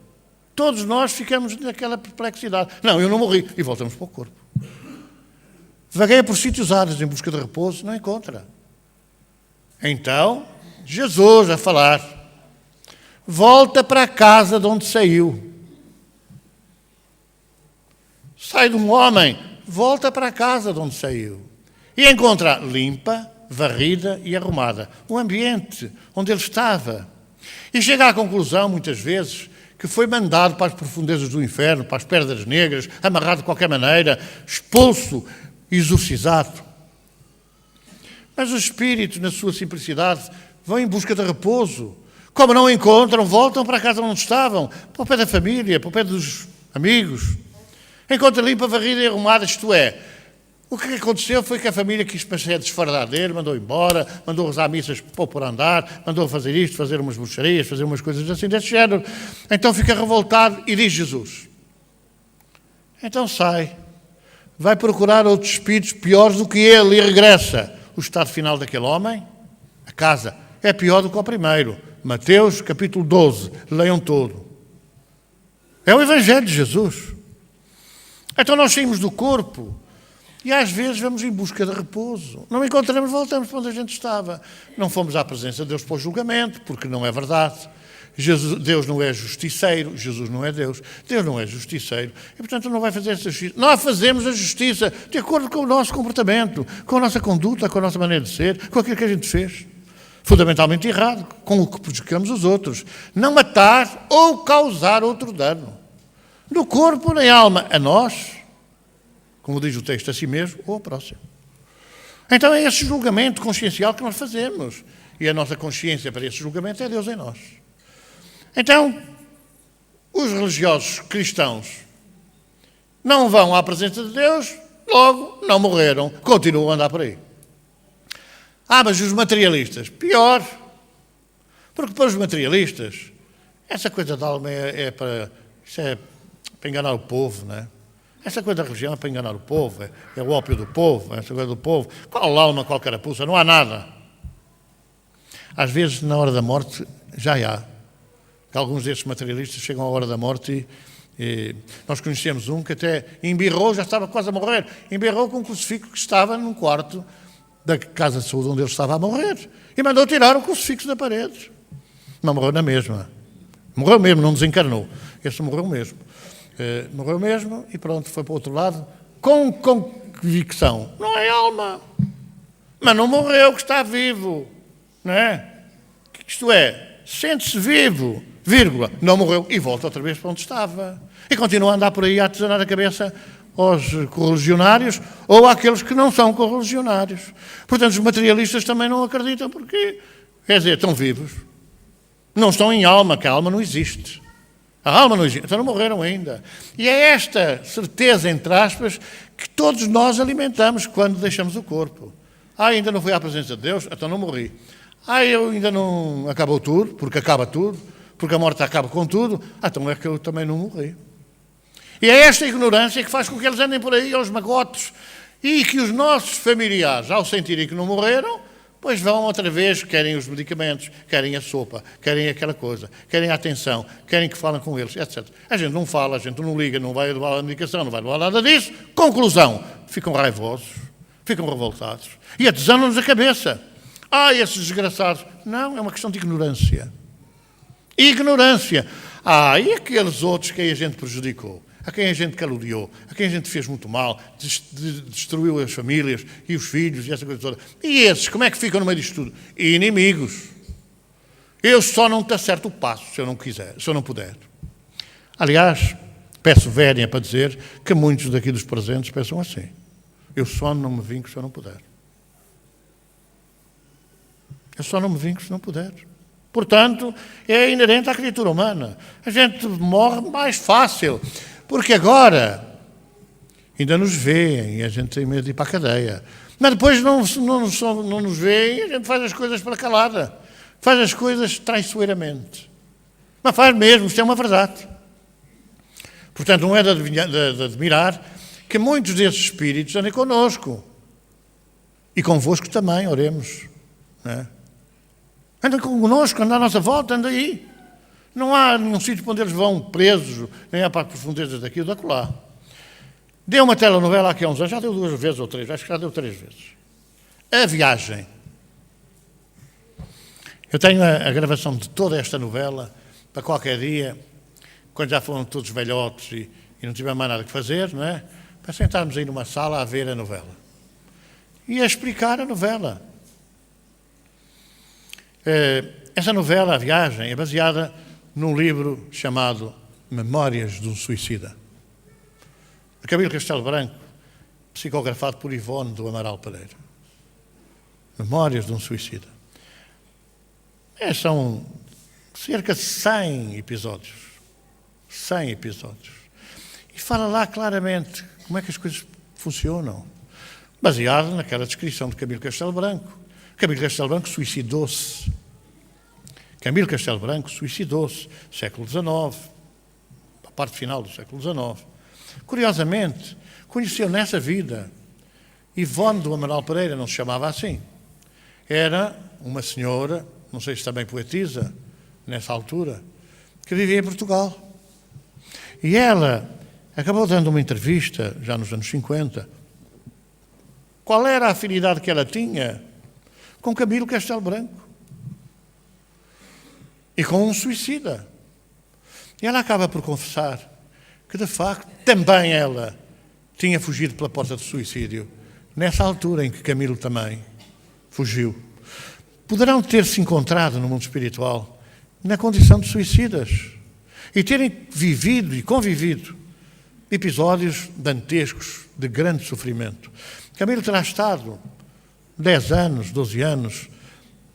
todos nós ficamos naquela perplexidade. Não, eu não morri. E voltamos para o corpo. Vagueia por sítios áridos em busca de repouso, não encontra. Então, Jesus a falar, volta para a casa de onde saiu. Sai de um homem, volta para a casa de onde saiu. E encontra limpa, varrida e arrumada. O ambiente onde ele estava. E chega à conclusão, muitas vezes, que foi mandado para as profundezas do inferno, para as pedras negras, amarrado de qualquer maneira, expulso, exorcizado. Mas os espíritos, na sua simplicidade, vão em busca de repouso. Como não encontram, voltam para a casa onde estavam, para o pé da família, para o pé dos amigos. Encontra limpa, varrida e arrumada, isto é, o que aconteceu foi que a família quis desfardar dele, mandou embora, mandou rezar missas por andar, mandou fazer isto, fazer umas bruxarias, fazer umas coisas assim desse género. Então fica revoltado e diz Jesus. Então sai, vai procurar outros espíritos piores do que ele e regressa. O estado final daquele homem, a casa, é pior do que o primeiro. Mateus, capítulo 12, leiam todo. É o Evangelho de Jesus. Então nós saímos do corpo e às vezes vamos em busca de repouso. Não encontramos, voltamos para onde a gente estava. Não fomos à presença de Deus para o julgamento, porque não é verdade. Deus não é justiceiro, Jesus não é Deus. Deus não é justiceiro e, portanto, não vai fazer essa justiça. Nós fazemos a justiça de acordo com o nosso comportamento, com a nossa conduta, com a nossa maneira de ser, com aquilo que a gente fez. Fundamentalmente errado, com o que prejudicamos os outros. Não matar ou causar outro dano. No corpo, nem alma, a nós, como diz o texto, a si mesmo ou ao próximo. Então é esse julgamento consciencial que nós fazemos. E a nossa consciência para esse julgamento é Deus em nós. Então, os religiosos cristãos não vão à presença de Deus, logo não morreram, continuam a andar por aí. Mas os materialistas, pior, porque para os materialistas, essa coisa da alma isso é para enganar o povo, não é? Essa coisa da religião é para enganar o povo, é o ópio do povo, essa coisa do povo. Qual alma, qual carapuça, não há nada. Às vezes, na hora da morte, já há. Alguns desses materialistas chegam à hora da morte e nós conhecemos um que até embirrou, já estava quase a morrer, embirrou com um crucifixo que estava num quarto da casa de saúde onde ele estava a morrer e mandou tirar o crucifixo da parede. Não morreu na mesma. Morreu mesmo, não desencarnou. Esse morreu mesmo. Morreu mesmo e pronto, foi para o outro lado com convicção. Não é alma. Mas não morreu, que está vivo. Não é? Isto é, sente-se vivo, vírgula, não morreu e volta outra vez para onde estava. E continua a andar por aí a artesanar a cabeça aos correligionários ou àqueles que não são correligionários. Portanto, os materialistas também não acreditam porque, quer dizer, estão vivos. Não estão em alma, que a alma não existe. A alma não existe, então não morreram ainda. E é esta certeza, entre aspas, que todos nós alimentamos quando deixamos o corpo. Ainda não fui à presença de Deus, então não morri. Eu ainda não acabou tudo, porque acaba tudo, porque a morte acaba com tudo, então é que eu também não morri. E é esta ignorância que faz com que eles andem por aí aos magotes e que os nossos familiares, ao sentirem que não morreram, Pois vão outra vez, querem os medicamentos, querem a sopa, querem aquela coisa, querem a atenção, querem que falem com eles, etc. A gente não fala, a gente não liga, não vai levar a medicação, não vai levar nada disso. Conclusão, ficam raivosos, ficam revoltados e atesanam-nos a cabeça. Esses desgraçados. Não, é uma questão de ignorância. Ignorância. E aqueles outros que a gente prejudicou, a quem a gente caluniou, a quem a gente fez muito mal, destruiu as famílias e os filhos e essa coisa toda. E esses, como é que ficam no meio disto tudo? Inimigos. Eu só não te acerto o passo se eu não quiser, se eu não puder. Aliás, peço vénia para dizer que muitos daqui dos presentes pensam assim. Eu só não me vinco se eu não puder. Eu só não me vinco se não puder. Portanto, é inerente à criatura humana. A gente morre mais fácil, porque agora ainda nos veem e a gente tem medo de ir para a cadeia. Mas depois não nos veem e a gente faz as coisas para calada. Faz as coisas traiçoeiramente. Mas faz mesmo, isto é uma verdade. Portanto, não é de admirar que muitos desses espíritos andem connosco. E convosco também, oremos. Não é? Andam connosco, andam à nossa volta, andam aí. Não há nenhum sítio para onde eles vão presos, nem há para as profundezas daqui ou da acolá. Deu uma telenovela aqui há uns anos, já deu 2 vezes ou 3, acho que já deu 3 vezes. A Viagem. Eu tenho a gravação de toda esta novela, para qualquer dia, quando já foram todos velhotes e não tiver mais nada que fazer, não é? Para sentarmos aí numa sala a ver a novela. E a explicar a novela. Essa novela, A Viagem, é baseada num livro chamado Memórias de um Suicida, de Camilo Castelo Branco, psicografado por Ivone do Amaral Pereira. Memórias de um Suicida. São cerca de 100 episódios. 100 episódios. E fala lá claramente como é que as coisas funcionam, baseado naquela descrição de Camilo Castelo Branco. Camilo Castelo Branco suicidou-se. Camilo Castelo Branco suicidou-se, século XIX, a parte final do século XIX. Curiosamente, conheceu nessa vida Ivone do Amaral Pereira, não se chamava assim. Era uma senhora, não sei se também poetisa, nessa altura, que vivia em Portugal. E ela acabou dando uma entrevista, já nos anos 50, qual era a afinidade que ela tinha com Camilo Castelo Branco e com um suicida. E ela acaba por confessar que, de facto, também ela tinha fugido pela porta do suicídio, nessa altura em que Camilo também fugiu. Poderão ter-se encontrado no mundo espiritual na condição de suicidas e terem vivido e convivido episódios dantescos de grande sofrimento. Camilo terá estado 10 anos, 12 anos,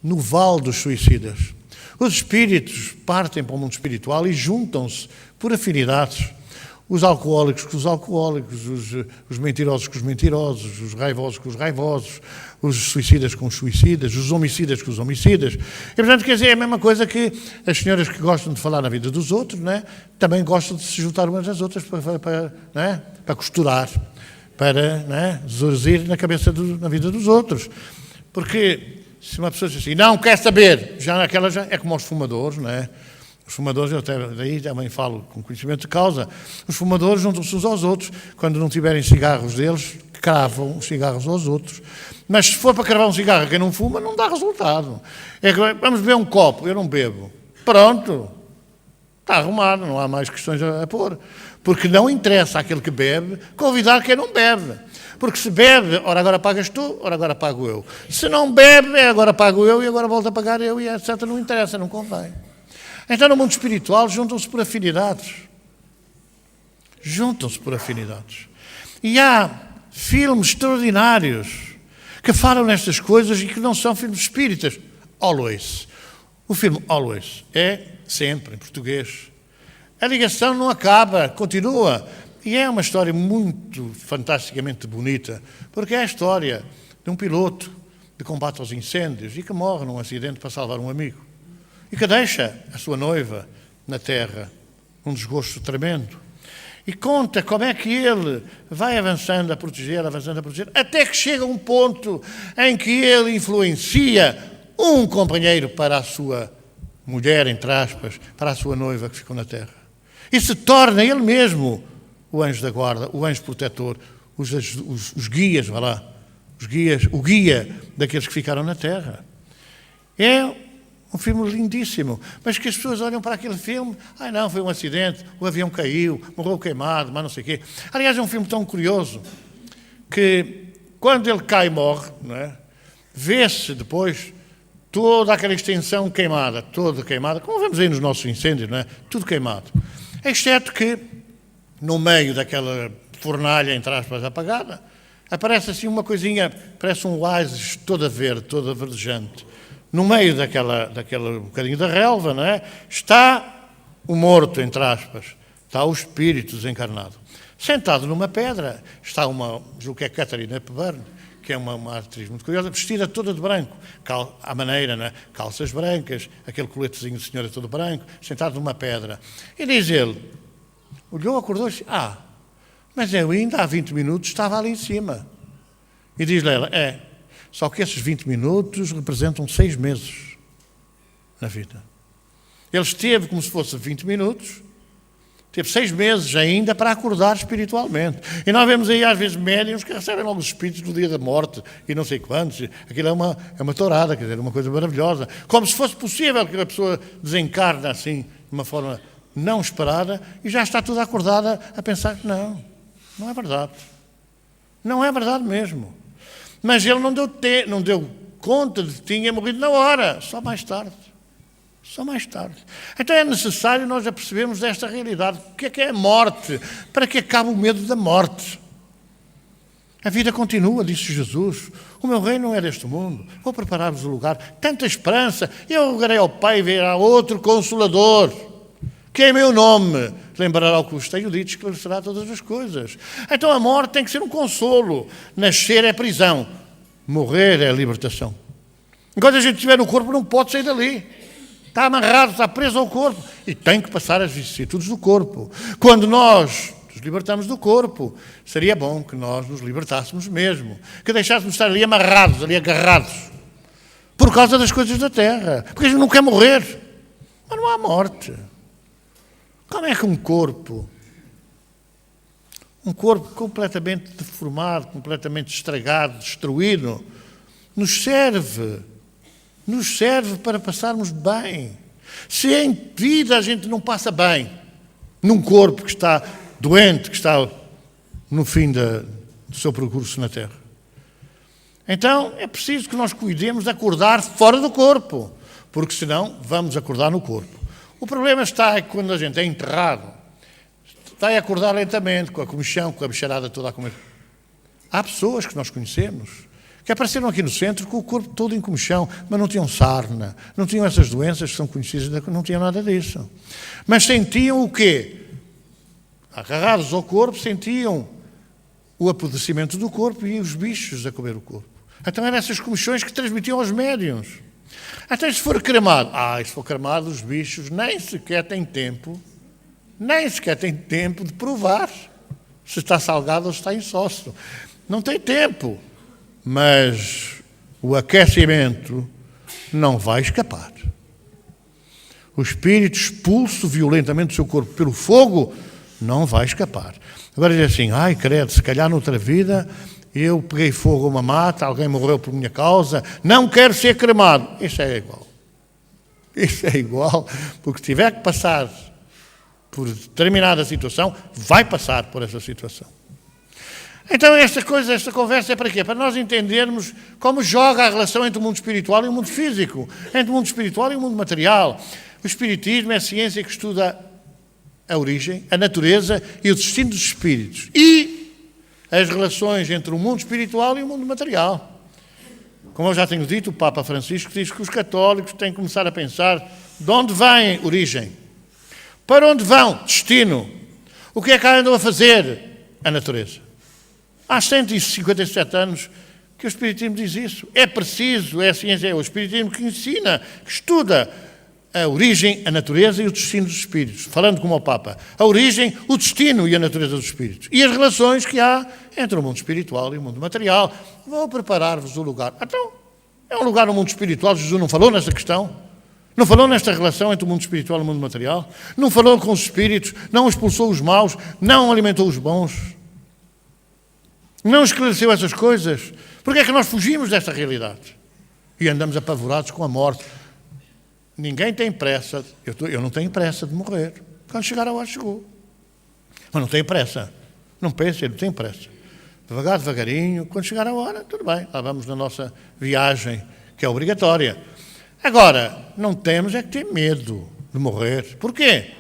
no vale dos suicidas. Os espíritos partem para o mundo espiritual e juntam-se por afinidades. Os alcoólicos com os alcoólicos, os mentirosos com os mentirosos, os raivosos com os raivosos, os suicidas com os suicidas, os homicidas com os homicidas. E, portanto, quer dizer, é a mesma coisa que as senhoras que gostam de falar na vida dos outros, não é? Também gostam de se juntar umas às outras para costurar, para zurzir na vida dos outros. Porque se uma pessoa diz assim, não quer saber, já é como os fumadores, não é? Os fumadores, eu daí também falo com conhecimento de causa, os fumadores juntam-se uns aos outros, quando não tiverem cigarros deles, cravam os cigarros aos outros. Mas se for para cravar um cigarro a quem não fuma, não dá resultado. Vamos beber um copo, eu não bebo. Pronto, está arrumado, não há mais questões a pôr. Porque não interessa àquele que bebe convidar quem não bebe. Porque se bebe, ora agora pagas tu, ora agora pago eu. Se não bebe, agora pago eu e agora volto a pagar eu e etc. Não interessa, não convém. Então, no mundo espiritual, juntam-se por afinidades. Juntam-se por afinidades. E há filmes extraordinários que falam nestas coisas e que não são filmes espíritas. Always. O filme Always é sempre em português. A ligação não acaba, continua. E é uma história muito fantasticamente bonita, porque é a história de um piloto de combate aos incêndios e que morre num acidente para salvar um amigo. E que deixa a sua noiva na terra, um desgosto tremendo. E conta como é que ele vai avançando a proteger, até que chega um ponto em que ele influencia um companheiro para a sua mulher, entre aspas, para a sua noiva que ficou na terra. E se torna ele mesmo o anjo da guarda, o anjo protetor, os guias, vá lá, o guia daqueles que ficaram na terra. É um filme lindíssimo, mas que as pessoas olham para aquele filme, não, foi um acidente, o avião caiu, morreu queimado, mas não sei o quê. Aliás, é um filme tão curioso que quando ele cai e morre, não é? Vê-se depois toda aquela extensão queimada, toda queimada, como vemos aí nos nossos incêndios, não é? Tudo queimado. Exceto que, no meio daquela fornalha, entre aspas, apagada, aparece assim uma coisinha, parece um oásis toda verde, toda verdejante. No meio daquele bocadinho da relva, não é? Está o morto, entre aspas, está o espírito desencarnado. Sentado numa pedra está julgo que é Catarina Hepburn, que é uma atriz muito curiosa, vestida toda de branco, à maneira, não é? Calças brancas, aquele coletezinho de senhora todo branco, sentado numa pedra. E diz ele, olhou, acordou e disse, mas eu ainda há 20 minutos estava ali em cima. E diz-lhe ela, só que esses 20 minutos representam 6 meses na vida. Ele esteve como se fosse 20 minutos, teve 6 meses ainda para acordar espiritualmente. E nós vemos aí às vezes médiuns que recebem logo os espíritos no dia da morte e não sei quantos. Aquilo é uma tourada, quer dizer, uma coisa maravilhosa. Como se fosse possível que a pessoa desencarne assim, de uma forma não esperada, e já está toda acordada a pensar que não é verdade. Não é verdade mesmo. Mas ele não deu conta de que tinha morrido na hora, só mais tarde. Só mais tarde. Então é necessário nós apercebermos desta realidade. O que é a morte? Para que acabe o medo da morte? A vida continua, disse Jesus. O meu reino não é deste mundo. Vou preparar-vos o lugar. Tanta esperança. Eu rogarei ao Pai e virá outro Consolador, que em meu nome lembrará o que vos tenho dito, esclarecerá todas as coisas. Então a morte tem que ser um consolo. Nascer é prisão. Morrer é libertação. Enquanto a gente estiver no corpo, não pode sair dali. Está amarrado, está preso ao corpo. E tem que passar as vicissitudes do corpo. Quando nós nos libertamos do corpo, seria bom que nós nos libertássemos mesmo. Que deixássemos de estar ali amarrados, ali agarrados. Por causa das coisas da terra. Porque a gente não quer morrer. Mas não há morte. Como é que um corpo completamente deformado, completamente estragado, destruído, nos serve para passarmos bem? Se em vida a gente não passa bem, num corpo que está doente, que está no fim do seu percurso na Terra, então é preciso que nós cuidemos de acordar fora do corpo, porque senão vamos acordar no corpo. O problema está que quando a gente é enterrado, vai acordar lentamente, com a comichão, com a bicharada toda a comer. Há pessoas que nós conhecemos que apareceram aqui no centro com o corpo todo em comichão, mas não tinham sarna, não tinham essas doenças que são conhecidas, não tinham nada disso. Mas sentiam o quê? Agarrados ao corpo, sentiam o apodrecimento do corpo e os bichos a comer o corpo. Então eram essas comichões que transmitiam aos médiuns. Até se for cremado, se for cremado, os bichos nem sequer têm tempo de provar se está salgado ou se está insócio. Não tem tempo. Mas o aquecimento não vai escapar. O espírito expulso violentamente do seu corpo pelo fogo não vai escapar. Agora diz assim, credo, se calhar noutra vida eu peguei fogo a uma mata, alguém morreu por minha causa, não quero ser cremado. Isso é igual, porque se tiver que passar por determinada situação, vai passar por essa situação. Então esta conversa é para quê? Para nós entendermos como joga a relação entre o mundo espiritual e o mundo físico, entre o mundo espiritual e o mundo material. O espiritismo é a ciência que estuda a origem, a natureza e o destino dos espíritos e as relações entre o mundo espiritual e o mundo material. Como eu já tenho dito, o Papa Francisco diz que os católicos têm que começar a pensar de onde vem origem, para onde vão destino, o que é que andam a fazer a natureza. Há 157 anos que o Espiritismo diz isso. É preciso, é a ciência, é o Espiritismo que ensina, que estuda a origem, a natureza e o destino dos espíritos, falando como o Papa. A origem, o destino e a natureza dos espíritos. E as relações que há entre o mundo espiritual e o mundo material. Vou preparar-vos o lugar. Então, é um lugar no mundo espiritual. Jesus não falou nessa questão? Não falou nesta relação entre o mundo espiritual e o mundo material? Não falou com os espíritos? Não expulsou os maus? Não alimentou os bons? Não esclareceu essas coisas? Porque é que nós fugimos desta realidade? E andamos apavorados com a morte. Ninguém tem pressa, eu não tenho pressa de morrer. Quando chegar a hora, chegou. Mas não tenho pressa. Não pense, não tenho pressa. Devagarinho, quando chegar a hora, tudo bem. Lá vamos na nossa viagem, que é obrigatória. Agora, não temos é que ter medo de morrer. Porquê?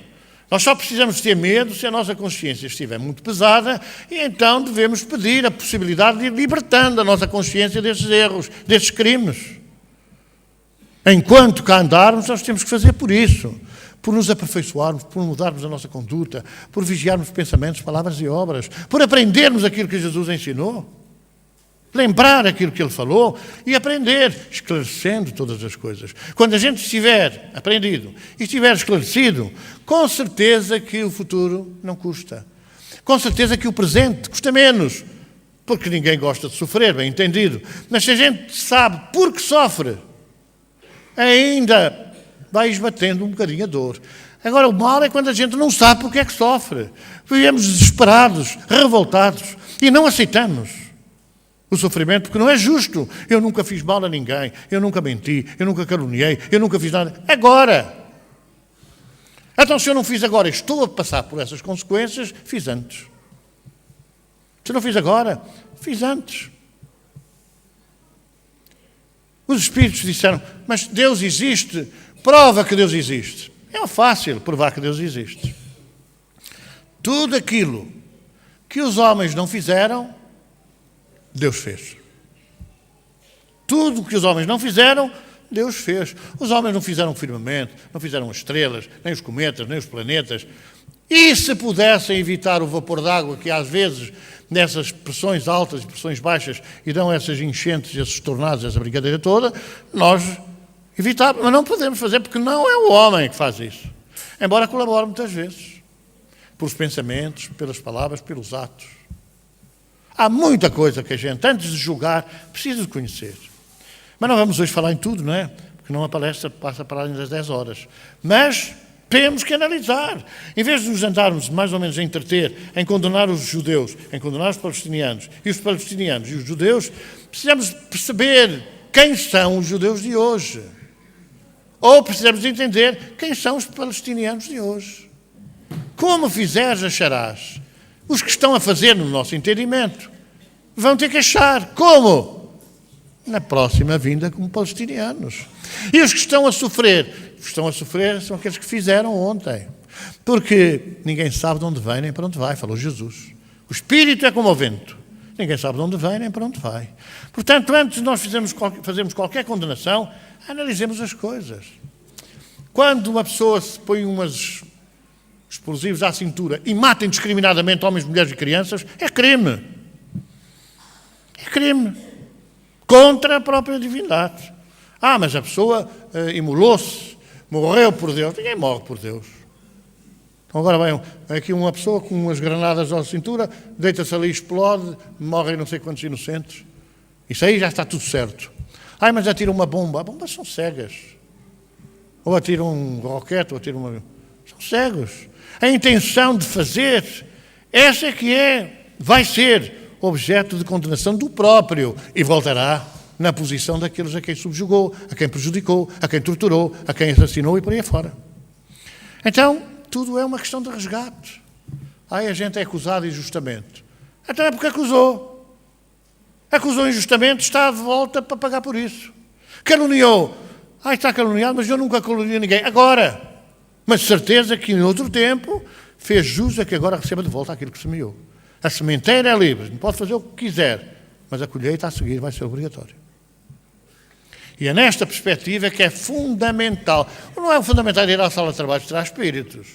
Nós só precisamos ter medo se a nossa consciência estiver muito pesada e então devemos pedir a possibilidade de ir libertando a nossa consciência desses erros, desses crimes. Enquanto cá andarmos, nós temos que fazer por isso, por nos aperfeiçoarmos, por mudarmos a nossa conduta, por vigiarmos pensamentos, palavras e obras, por aprendermos aquilo que Jesus ensinou, lembrar aquilo que Ele falou e aprender, esclarecendo todas as coisas. Quando a gente estiver aprendido e estiver esclarecido, com certeza que o futuro não custa. Com certeza que o presente custa menos, porque ninguém gosta de sofrer, bem entendido. Mas se a gente sabe por que sofre, ainda vai esbatendo um bocadinho a dor. Agora, o mal é quando a gente não sabe porque é que sofre. Vivemos desesperados, revoltados e não aceitamos o sofrimento porque não é justo. Eu nunca fiz mal a ninguém, eu nunca menti, eu nunca caluniei, eu nunca fiz nada. Agora! Então, se eu não fiz agora, estou a passar por essas consequências, fiz antes. Se não fiz agora, fiz antes. Os espíritos disseram, mas Deus existe, prova que Deus existe. É fácil provar que Deus existe. Tudo aquilo que os homens não fizeram, Deus fez. Tudo o que os homens não fizeram, Deus fez. Os homens não fizeram o firmamento, não fizeram as estrelas, nem os cometas, nem os planetas. E se pudessem evitar o vapor d'água que às vezes nessas pressões altas e pressões baixas e dão essas enchentes, esses tornados, essa brincadeira toda, nós evitávamos, mas não podemos fazer porque não é o homem que faz isso. Embora colabore muitas vezes, pelos pensamentos, pelas palavras, pelos atos. Há muita coisa que a gente, antes de julgar, precisa de conhecer. Mas não vamos hoje falar em tudo, não é? Porque não a palestra passa para além das 10 horas. Mas temos que analisar. Em vez de nos andarmos mais ou menos a entreter, em condenar os judeus, em condenar os palestinianos e os judeus, precisamos perceber quem são os judeus de hoje. Ou precisamos entender quem são os palestinianos de hoje. Como fizeres, acharás. Os que estão a fazer no nosso entendimento vão ter que achar. Como? Na próxima vinda como palestinianos. E os que estão a sofrer são aqueles que fizeram ontem. Porque ninguém sabe de onde vem nem para onde vai, falou Jesus. O Espírito é como o vento. Ninguém sabe de onde vem nem para onde vai. Portanto, antes de nós fazermos qualquer condenação, analisemos as coisas. Quando uma pessoa se põe umas explosivos à cintura e mata indiscriminadamente homens, mulheres e crianças, é crime. É crime. Contra a própria divindade. Ah, mas a pessoa imolou-se, morreu por Deus. Ninguém morre por Deus. Então agora vai aqui uma pessoa com umas granadas à cintura, deita-se ali, explode, morrem não sei quantos inocentes. Isso aí já está tudo certo. Ah, mas atira uma bomba. As bombas são cegas. Ou atira um roquete, ou atira uma... São cegos. A intenção de fazer, essa é que vai ser objeto de condenação do próprio e voltará na posição daqueles a quem subjugou, a quem prejudicou, a quem torturou, a quem assassinou e por aí afora. Então, tudo é uma questão de resgate. Aí a gente é acusado injustamente. Então é porque acusou. Acusou injustamente, está de volta para pagar por isso. Caluniou. Está caluniado, mas eu nunca caluniei ninguém. Agora, mas certeza que em outro tempo fez jus a que agora receba de volta aquilo que semeou. A sementeira é livre, não pode fazer o que quiser, mas a colheita a seguir vai ser obrigatória. E é nesta perspectiva que é fundamental. Não é fundamental ir à sala de trabalho tirar espíritos.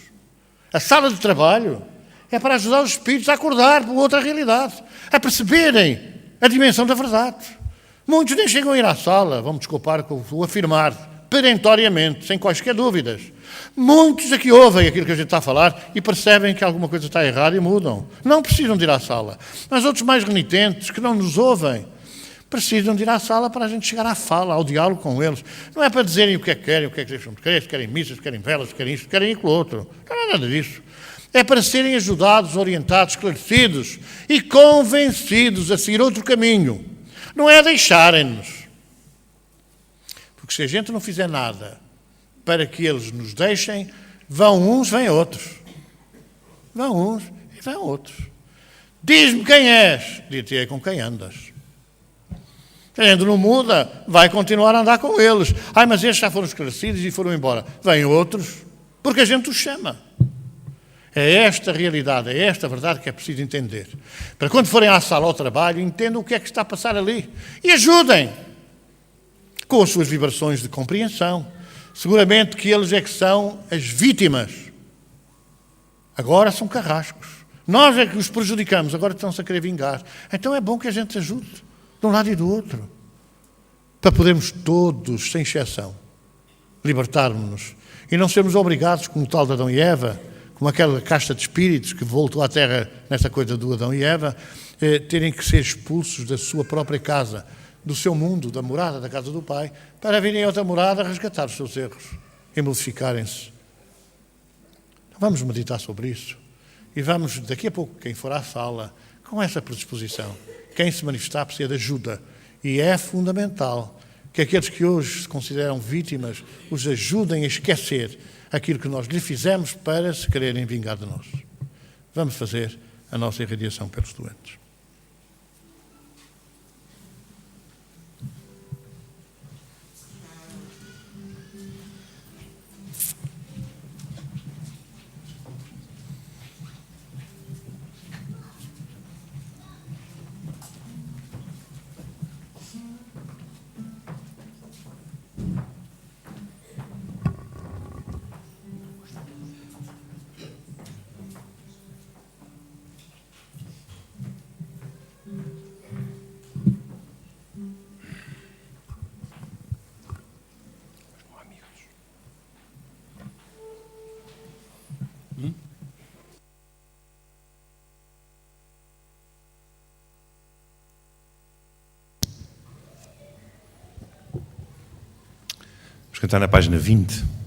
A sala de trabalho é para ajudar os espíritos a acordar por outra realidade, a perceberem a dimensão da verdade. Muitos nem chegam a ir à sala, vamos desculpar que eu vou afirmar, perentoriamente, sem quaisquer dúvidas. Muitos aqui ouvem aquilo que a gente está a falar e percebem que alguma coisa está errada e mudam. Não precisam de ir à sala. Mas outros mais renitentes, que não nos ouvem, precisam de ir à sala para a gente chegar à fala, ao diálogo com eles. Não é para dizerem o que é que querem, o que é que deixam de querer, se querem missas, se querem velas, se querem isto, se querem aquilo outro. Não é nada disso. É para serem ajudados, orientados, esclarecidos e convencidos a seguir outro caminho. Não é deixarem-nos. Porque se a gente não fizer nada para que eles nos deixem, vão uns, vêm outros. Vão uns e vêm outros. Diz-me quem és, dir-te-ei com quem andas. Se a gente não muda, vai continuar a andar com eles. Ai, mas estes já foram esclarecidos e foram embora. Vêm outros, porque a gente os chama. É esta realidade, é esta verdade que é preciso entender. Para quando forem à sala ao trabalho, entendam o que é que está a passar ali. E ajudem com as suas vibrações de compreensão. Seguramente que eles é que são as vítimas. Agora são carrascos. Nós é que os prejudicamos, agora estão-se a querer vingar. Então é bom que a gente ajude, de um lado e do outro, para podermos todos, sem exceção, libertarmos-nos e não sermos obrigados, como o tal de Adão e Eva, como aquela casta de espíritos que voltou à Terra nessa coisa do Adão e Eva, terem que ser expulsos da sua própria casa, do seu mundo, da morada da casa do Pai, para virem a outra morada resgatar os seus erros e modificarem-se. Vamos meditar sobre isso e vamos, daqui a pouco, quem for à sala, com essa predisposição, quem se manifestar precisa de ajuda. E é fundamental que aqueles que hoje se consideram vítimas os ajudem a esquecer aquilo que nós lhe fizemos para se quererem vingar de nós. Vamos fazer a nossa irradiação pelos doentes. Vamos cantar na página 20.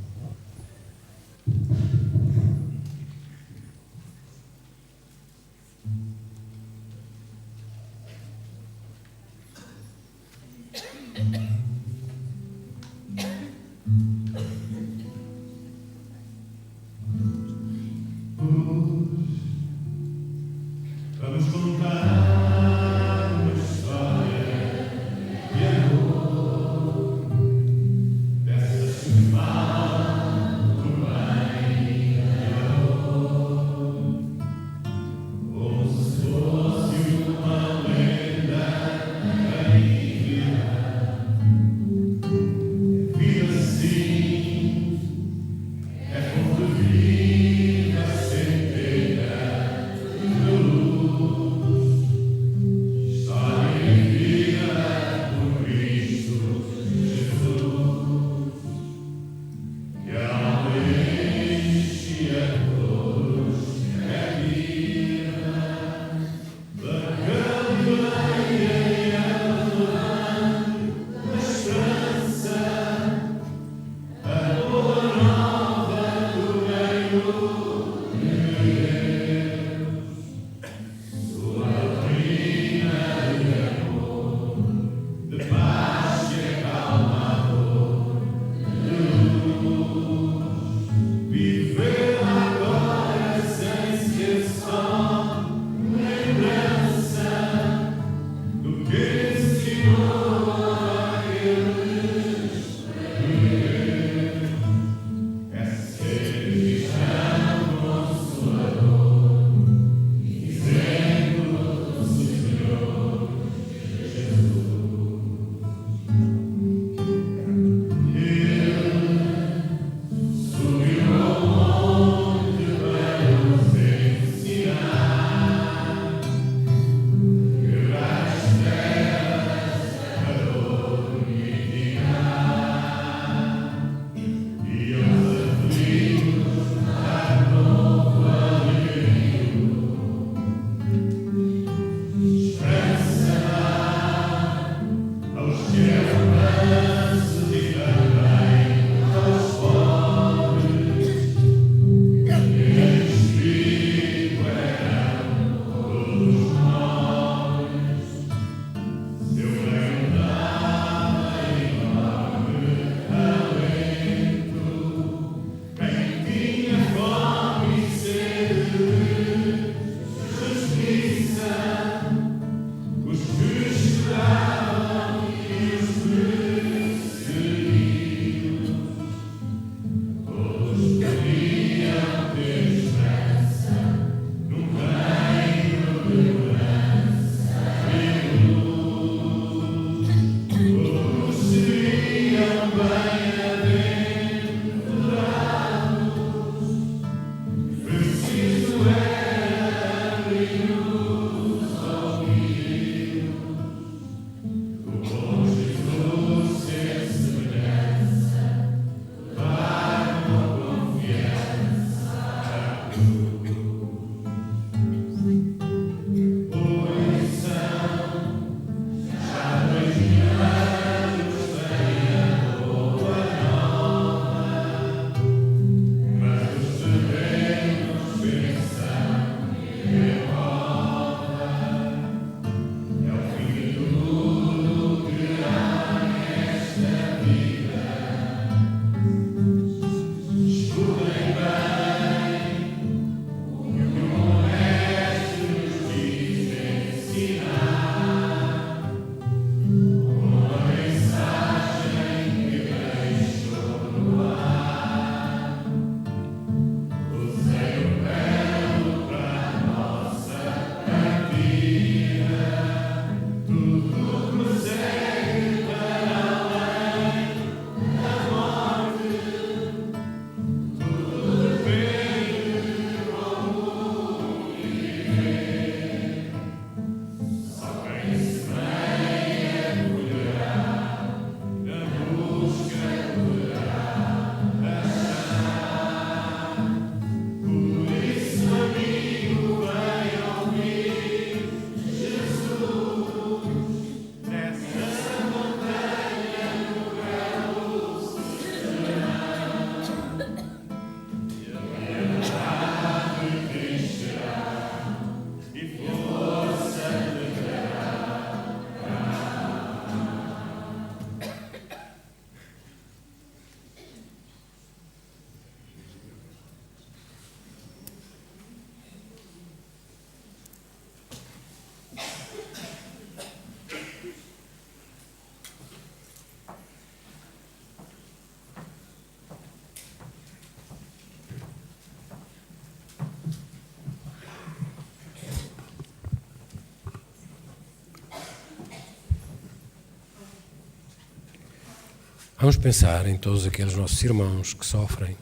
Vamos pensar em todos aqueles nossos irmãos que sofrem.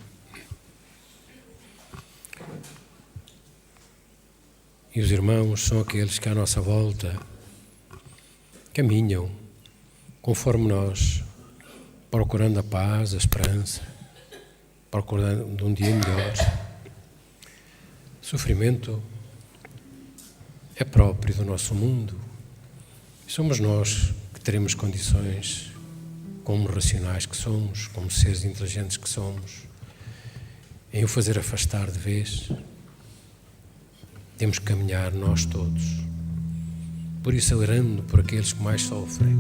E os irmãos são aqueles que à nossa volta caminham conforme nós, procurando a paz, a esperança, procurando um dia melhor. Sofrimento é próprio do nosso mundo. Somos nós que teremos condições, como racionais que somos, como seres inteligentes que somos, em o fazer afastar de vez. Temos que caminhar nós todos. Por isso, orando por aqueles que mais sofrem,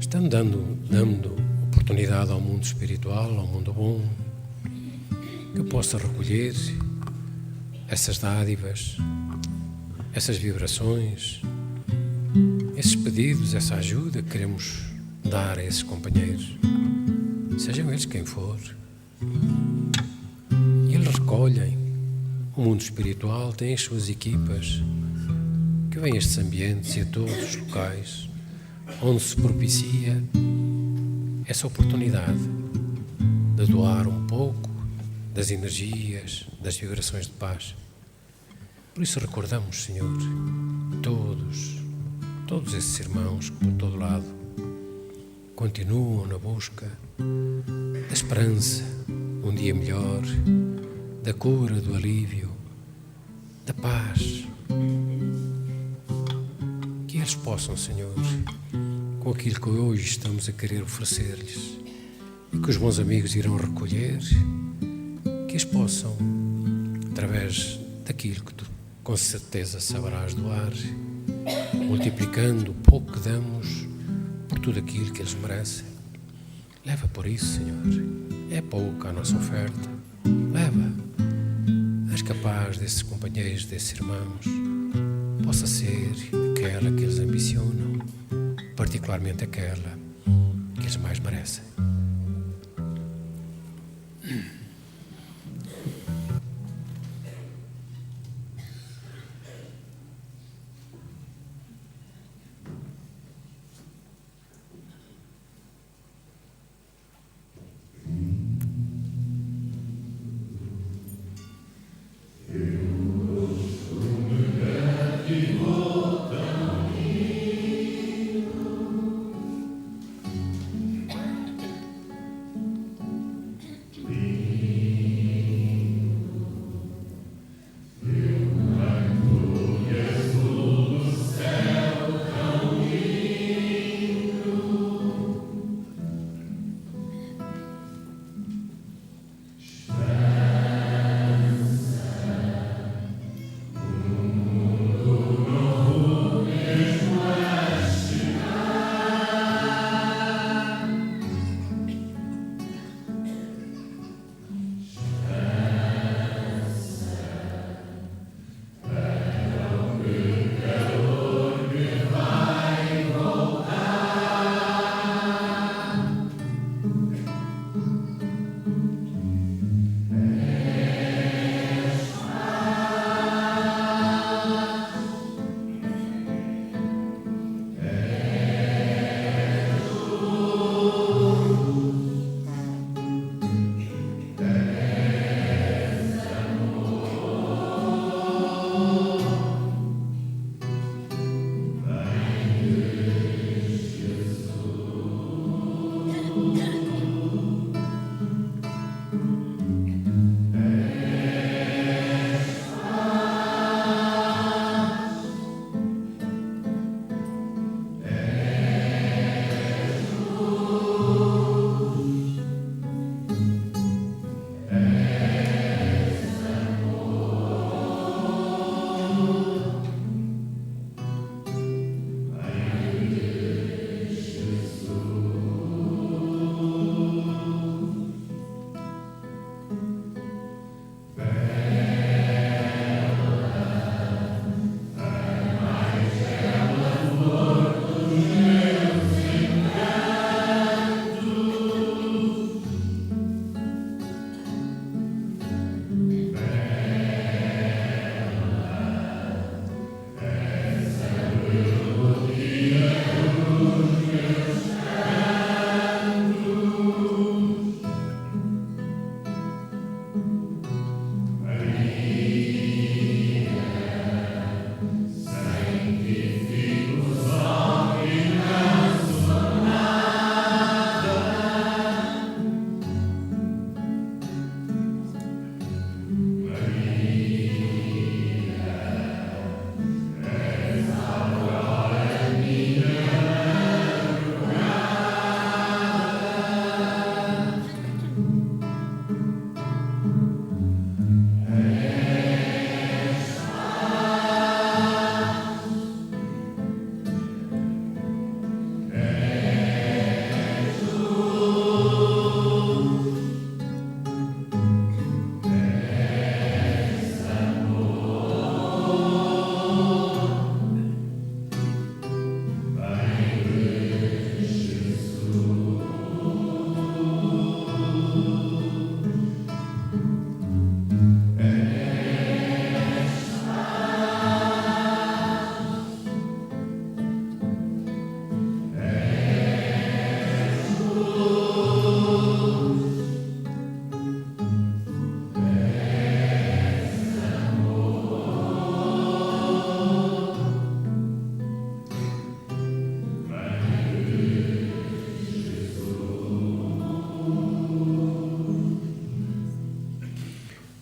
estamos dando oportunidade ao mundo espiritual, ao mundo bom, que possa recolher essas dádivas, essas vibrações, esses pedidos, essa ajuda que queremos dar a esses companheiros, sejam eles quem for. E eles recolhem. O mundo espiritual tem as suas equipas que vêm a estes ambientes e a todos os locais onde se propicia essa oportunidade de doar um pouco das energias, das vibrações de paz. Por isso recordamos, Senhor, todos esses irmãos que por todo lado continuam na busca da esperança, um dia melhor, da cura, do alívio, da paz. Que eles possam, Senhor, com aquilo que hoje estamos a querer oferecer-lhes e que os bons amigos irão recolher, que eles possam, através daquilo que tu com certeza saberás doar, multiplicando o pouco que damos por tudo aquilo que eles merecem. Leva por isso, Senhor. É pouca a nossa oferta. Leva. És capaz desses companheiros, desses irmãos, possa ser aquela que eles ambicionam, particularmente aquela que eles mais merecem.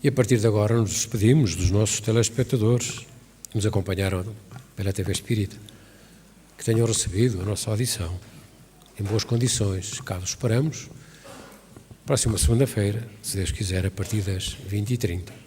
E a partir de agora nos despedimos dos nossos telespectadores que nos acompanharam pela TV Espírita, que tenham recebido a nossa audição em boas condições, caso esperamos, próxima segunda-feira, se Deus quiser, a partir das 20h30.